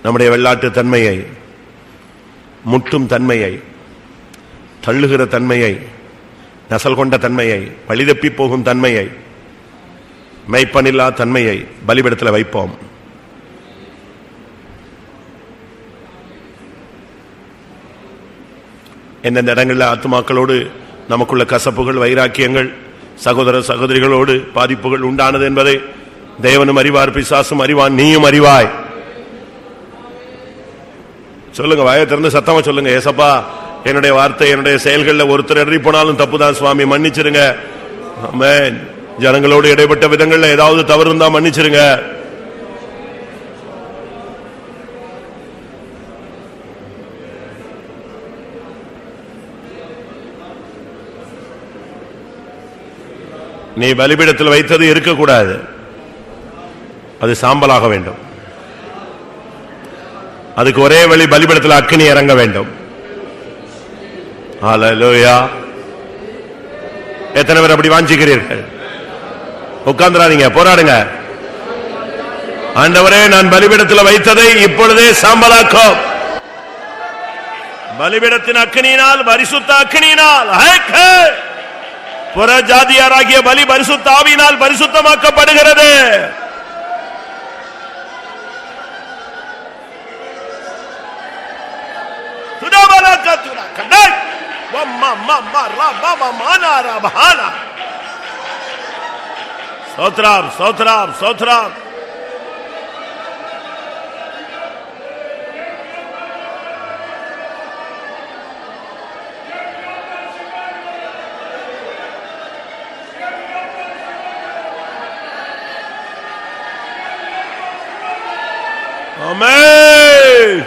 நம்முடைய வெள்ளாட்டு தன்மையை, முட்டும் தன்மையை, தள்ளுகிற தன்மையை, நசல் கொண்ட தன்மையை, வழிதப்பி போகும் தன்மையை, மெய்ப்பனில்லா தன்மையை பலிபீடத்தில் வைப்போம். எந்தெந்த இடங்களில் ஆத்துமாக்களோடு நமக்குள்ள கசப்புகள், வைராக்கியங்கள், சகோதர சகோதரிகளோடு பாதிப்புகள் உண்டானது என்பதை தேவனும் அறிவார், பிசாசும் அறிவான், நீயும் அறிவாய். சொல்லுங்க, வாயை திறந்து சத்தமா சொல்லுங்க. ஏசப்பா, என்னுடைய வார்த்தை, என்னுடைய செயல்களில் ஒருத்தர் இடறி போனாலும் தப்புதான் சுவாமி, மன்னிச்சிருங்க. ஆமென். ஜனங்களோடு இடைப்பட்ட விதங்கள்ல ஏதாவது தவறு இருந்தா மன்னிச்சிருங்க. நீ பலிபீடத்தில் வைத்தது இருக்கக்கூடாது, அது சாம்பலாக வேண்டும். அதுக்கு ஒரே வழி, பலிபீடத்தில் அக்கினி இறங்க வேண்டும். ஹல்லேலூயா. எத்தனை பேர் அப்படி வாஞ்சிக்கிறீர்கள்? உட்கார்ந்துறாதீங்க, போராடுங்க. ஆண்டவரே, நான் பலிபீடத்தில் வைத்ததை இப்பொழுதே சாம்பலாக்கும். பலிபீடத்தின் அக்கினியினால், பரிசுத்த அக்கினியினால், புற ஜாதியாராகிய பலி பரிசுத்த ஆவியினால் பரிசுத்தமாக்கப்படுகிறது. சோத்ராம் சோத்ராம் சோத்ராம். ஆமென்.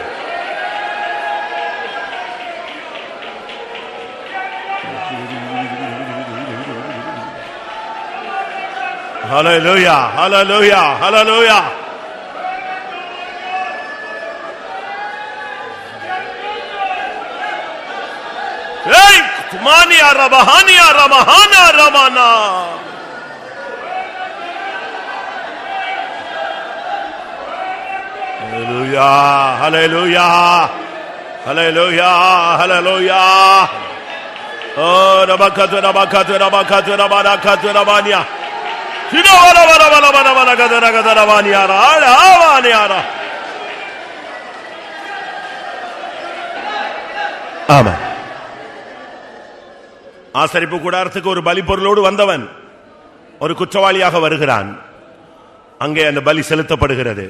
ஹல்லேலூயா ஹல்லேலூயா ஹல்லேலூயா. ஏய் துமானியா ரபஹானியா ரமஹானா ரமானா. ஹல்லேலூயா ஹல்லேலூயா ஹல்லேலூயா ஹல்லேலூயா. ஓ ரபகது ரபகது ரபகது ரபகது ரபானியா. ஆமா. ஆசரிப்பு கூடாரத்துக்கு ஒரு பலி பொருளோடு வந்தவன் ஒரு குற்றவாளியாக வருகிறான். அங்கே அந்த பலி செலுத்தப்படுகிறது.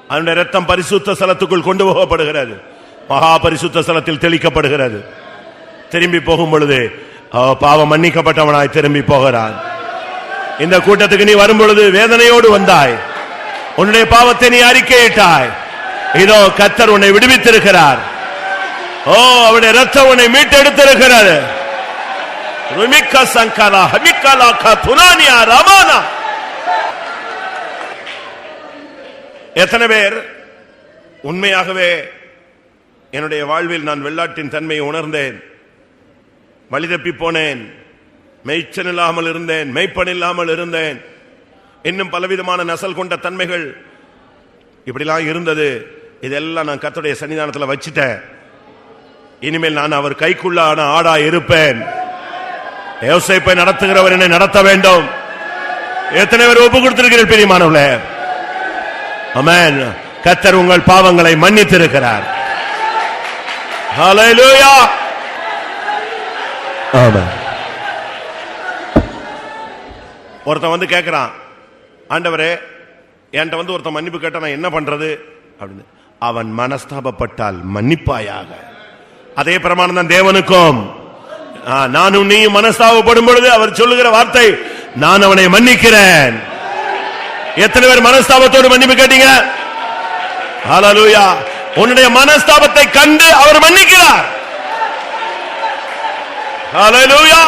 அவனுடைய ரத்தம் பரிசுத்த ஸ்தலத்துக்குள் கொண்டு போகப்படுகிறது. மகா பரிசுத்த ஸ்தலத்தில் தெளிக்கப்படுகிறது. திரும்பி போகும் பொழுது பாவம் மன்னிக்கப்பட்டவனாய் திரும்பி போகிறான். இந்த கூட்டத்துக்கு நீ வரும் பொழுது வேதனையோடு வந்தாய், உன்னுடைய பாவத்தை நீ அறிக்கையிட்டாய். இதோ கர்த்தர் உன்னை விடுவித்திருக்கிறார். ஓ, அவருடைய ரத்தம் உன்னை மீட்டெடுத்திருக்கிறது. எத்தனை பேர் உண்மையாகவே என்னுடைய வாழ்வில் நான் வெள்ளாட்டின் தன்மையை உணர்ந்தேன், வழி தப்பி போனேன், மேய்ச்சல் இல்லாமல் இருந்தேன், மேய்ப்பன் இல்லாமல் இருந்தேன், இன்னும் பலவிதமான நசல் கொண்ட தன்மைகள் இப்படிலாம் இருந்தது. இதெல்லாம் நான் கர்த்தருடைய சன்னிதானத்தில் வச்சிட்டேன். இனிமேல் நான் அவர் கைக்குள்ளான ஆடா இருப்பேன். யோசேப்பை நடத்துகிறவர் என்னை நடத்த வேண்டும். எத்தனை பேர் ஒப்பு கொடுத்திருக்கிறீர்கள் பிரியமானவர்களே? ஆமென். கர்த்தர் உங்கள் பாவங்களை மன்னித்திருக்கிறார். ஹல்லேலூயா. ஆமென். ஒருத்தன் வந்து கேட்கிறான், ஆண்டவரே என்கிட்ட வந்து ஒருத்தன் மன்னிப்பு கேட்டா நான் என்ன பண்றது அப்படின்னு. அவன் மனஸ்தாபப்பட்டால் மன்னிப்பாயாக. அதே பிரமாணம் தான் தேவனுக்கும். நானும் நீயும் மனஸ்தாபப்படும் பொழுது அவர் சொல்லுகிற வார்த்தை, நான் அவனை மன்னிக்கிறேன். எத்தனை பேர் மனஸ்தாபத்தோடு மன்னிப்பு கேட்டீங்க? ஹல்லேலூயா. உன்னுடைய மனஸ்தாபத்தை கண்டு அவர் மன்னிக்கிறார். ஹல்லேலூயா.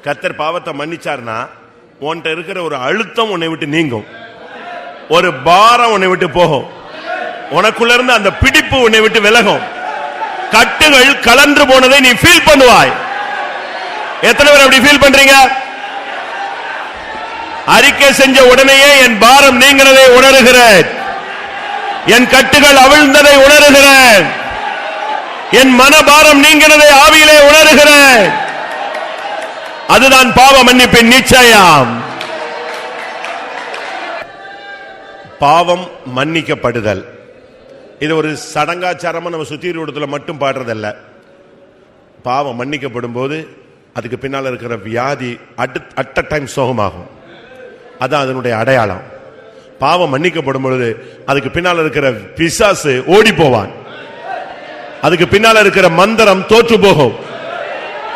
கர்த்தர் பாவத்தை மன்னிச்சார்னா உன்கிட்ட இருக்கிற ஒரு அழுத்தம் உன்னை விட்டு நீங்கும், ஒரு பாரம் உன்னை விட்டு போகும், உனக்குள்ள இருந்து அந்த பிடிப்பு உன்னை விட்டு விலகும், கட்டுகள் கலன்று போனதை நீ ஃபீல் பண்ணுவாய். எத்தனை பேர் அப்படி ஃபீல் பண்றீங்க? அறிக்கை செஞ்ச உடனேயே என் பாரம் நீங்கிறதை உணர்கிறேன், என் கட்டுகள் அவிழ்ந்ததை உணர்கிறேன், என் மனபாரம் நீங்கிறதை ஆவியிலே உணர்கிறேன். அதுதான் பாவ மன்னிப்பின் நிச்சயம். பாவம் மன்னிக்கப்படுதல் இது ஒரு சடங்காச்சாரமா நம்ம சுத்திரூடத்துல மட்டும் பாடுறதல்ல. பாவம் மன்னிக்கப்படும் போது அதுக்கு பின்னால் இருக்கிற வியாதி அட் அ டைம் சோகமாகும். அதான் அதனுடைய அடையாளம். பாவம் மன்னிக்கப்படும் பொழுது அதுக்கு பின்னால் இருக்கிற பிசாசு ஓடி போவான், அதுக்கு பின்னால் இருக்கிற மந்திரம் தோற்று போகும்,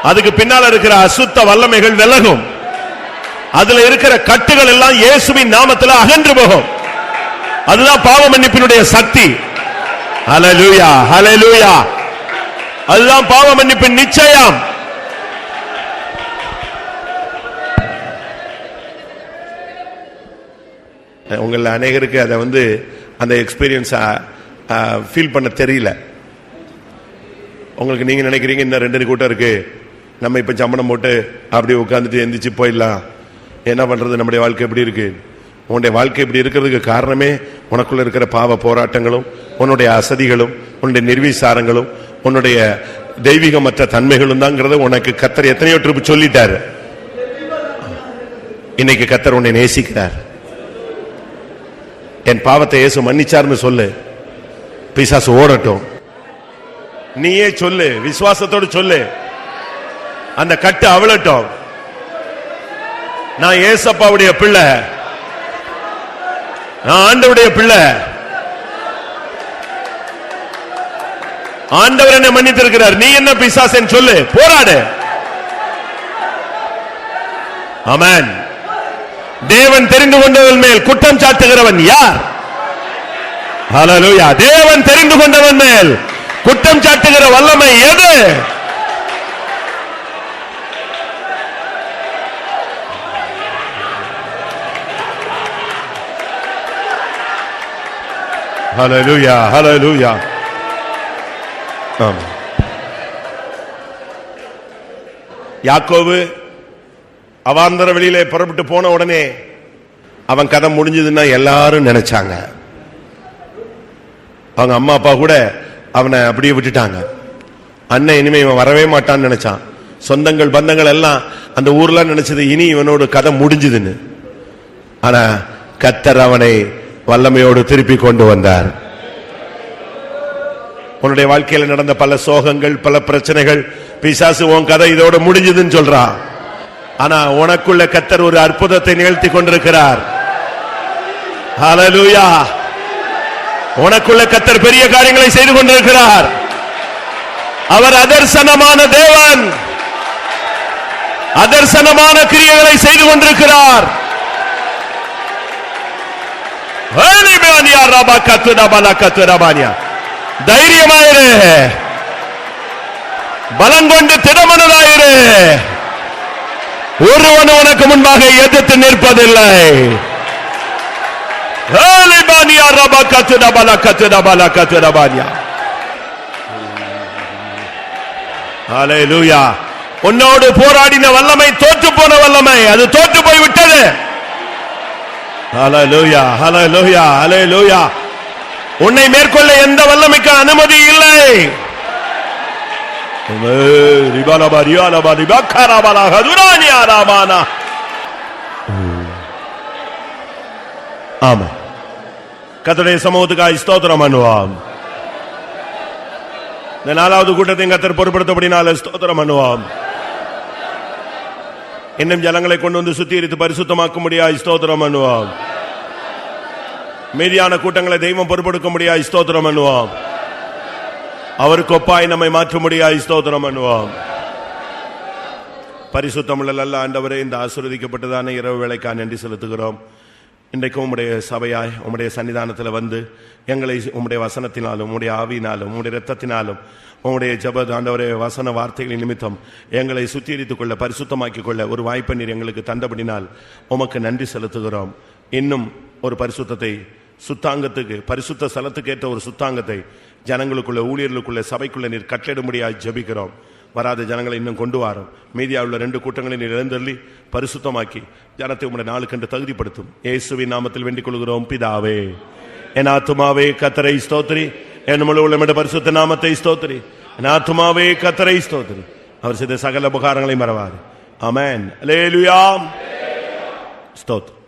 அதுக்கு பின்னால் இருக்கிற அசுத்த வல்லமைகள் விலகும், அதுல இருக்கிற கட்டுகள் எல்லாம் இயேசுவின் நாமத்தில் அகன்று போகும். அதுதான் பாவ மன்னிப்பினுடைய சக்தி. ஹல்லேலூயா, ஹல்லேலூயா. அதுதான் பாவ மன்னிப்பின் நிச்சயம். உங்கள அநேகருக்கு அதை அந்த எக்ஸ்பீரியன்ஸ் ஃபீல் பண்ண தெரியல. உங்களுக்கு நீங்க நினைக்கிறீங்க இந்த 2 கூட்டம் இருக்கு, நம்ம இப்ப சம்பளம் போட்டு அப்படியே உட்கார்ந்துட்டு எந்திரிச்சு போயிடலாம், என்ன பண்றது, நம்முடைய வாழ்க்கை எப்படி இருக்கு? உன்னுடைய வாழ்க்கை இப்படி இருக்கிறதுக்கு காரணமே உனக்குள்ள இருக்கிற பாவ போராட்டங்களும், உன்னுடைய அசதிகளும், உன்னுடைய நிர்விசாரங்களும், உன்னுடைய தெய்வீகமற்ற தன்மைகளும் தான்ங்கிறத உனக்கு கர்த்தர் எத்தனையோ ட்ரிப் சொல்லிட்டாரு. இன்னைக்கு கர்த்தர் உன்னை நேசிக்கிறார். என் பாவத்தை இயேசு மன்னிச்சார்னு சொல்லு, பிசாசு ஓடட்டும். நீயே சொல்லு, விசுவாசத்தோடு சொல்லு, அந்த கட்டு அவிழட்டும். நான் ஏசப்பாவுடைய பிள்ளை, நான் ஆண்டவருடைய பிள்ளை, ஆண்டவர் என்னை மன்னித்திருக்கிறார், நீ என்ன பிசாசன் சொல்லு, போராடு. ஆமென். தேவன் தெரிந்து கொண்டவன் மேல் குற்றம் சாட்டுகிறவன் யார்? ஹல்லேலூயா. தேவன் தெரிந்து கொண்டவன் மேல் குற்றம் சாட்டுகிற வல்லமை எது? ஹல்லேலூயா, ஹல்லேலூயா. யாக்கோபு அவாந்தர வெளியிலே புறப்பட்டு போன உடனே அவன் கதை முடிஞ்சதுன்னா எல்லாரும் நினைச்சாங்க. அவங்க அம்மா அப்பா கூட அவனை அப்படியே விட்டுட்டாங்க. அண்ணன் இனிமே இவன் வரவே மாட்டான்னு நினைச்சான். சொந்தங்கள் பந்தங்கள் எல்லாம் அந்த ஊர்ல நினைச்சது இனி இவனோட கதை முடிஞ்சதுன்னு. ஆனா கர்த்தர் அவனை வல்லமையோடு திருப்பி கொண்டு வந்தார். உன்னுடைய வாழ்க்கையில் நடந்த பல சோகங்கள், பல பிரச்சனைகள், பிசாசு உன் கதை இதோட முடிஞ்சதுன்னு சொல்றான். ஆனா உனக்குள்ள கர்த்தர் ஒரு அற்புதத்தை நிகழ்த்தி கொண்டிருக்கிறார். ஹல்லேலூயா. உனக்குள்ள கர்த்தர் பெரிய காரியங்களை செய்து கொண்டிருக்கிறார். அவர் அதர்சனமான தேவன், அதர்சனமான கிரியைகளை செய்து கொண்டிருக்கிறார். தைரியமாயிரு, பலங்கொண்டு திடமனதாயிரு. ஒருவன் உனக்கு முன்பாக எதிர்த்து நிற்பதில்லை. ஹல்லேலூயா. உன்னோடு போராடின வல்லமை தோற்று போன வல்லமை, அது தோற்று போய் விட்டது. ஹல்லேலூயா, ஹல்லேலூயா, ஹல்லேலூயா. உன்னை மேற்கொள்ள எந்த வல்லமைக்கு அனுமதி இல்லை. ஆமா, கர்த்தருடைய சமூகத்துக்காக ஸ்தோத்திரம் பண்ணுவோம். இந்த 4வது கூட்டத்தை கர்த்தர் பொறுப்படுத்தபடினால ஸ்தோத்திரம் பண்ணுவோம். இன்னும் ஜனங்களை கொண்டு வந்து சுத்திகரித்து பரிசுத்தமாக்க முடியாது ஸ்தோத்திரம் பண்ணுவோம். மீதியான கூட்டங்களை தெய்வம் பொறுப்படுத்த முடியாது ஸ்தோத்திரம் பண்ணுவோம். அவருக்கு ஒப்பாய் நம்மை மாற்ற முடியாது ஸ்தோத்திரம் பண்ணுவோம். பரிசுத்தமுள்ள நல்ல ஆண்டவரே, இந்த ஆசீர்வதிக்கப்பட்டதான இரவு வேளைக்காக நன்றி செலுத்துகிறோம். இன்றைக்கு உம்முடைய சபையாய் உம்முடைய சன்னிதானத்தில் வந்து எங்களை உம்முடைய வசனத்தினாலும் உம்முடைய ஆவியினாலும் உம்முடைய இரத்தத்தினாலும் உம்முடைய ஜெப ஆண்டவரே வசன வார்த்தைகளின் நிமித்தம் எங்களை சுத்திகரித்துக் கொள்ள, பரிசுத்தமாக்கிக் கொள்ள ஒரு வாய்ப்பை நீர் எங்களுக்கு தந்தபடினால் உமக்கு நன்றி செலுத்துகிறோம். இன்னும் ஒரு பரிசுத்தத்தை, சுத்தாங்கத்துக்கு, பரிசுத்த ஸ்தலத்துக்கு ஏற்ற ஒரு சுத்தாங்கத்தை ஜனங்களுக்குள்ள, ஊழியர்களுக்குள்ள, சபைக்குள்ள நீர் கட்டளிடும்படியாக ஜெபிக்கிறோம். வராத ஜனங்களை இன்னும் கொண்டு வாரும். மீதியாவுள்ள 2 கூட்டங்களை நீர் எழுந்தள்ளி பரிசுத்தமாக்கி ஜனத்தை உம்முடைய நாளுக்கென்று தகுதிப்படுத்தும். இயேசுவின் நாமத்தில் வேண்டிக் கொள்கிறோம் பிதாவே. என் ஆத்துமாவே கர்த்தரை ஸ்தோத்திரி, என் முழு உள்ளமுடைய பரிசுத்த நாமத்தை ஸ்தோத்திரி. என் ஆத்துமாவே கர்த்தரை ஸ்தோத்திரி, அவர் செய்த சகல உபகாரங்களை மறவாது. ஆமென். அல்லேலூயா. ஸ்தோத்திரம்.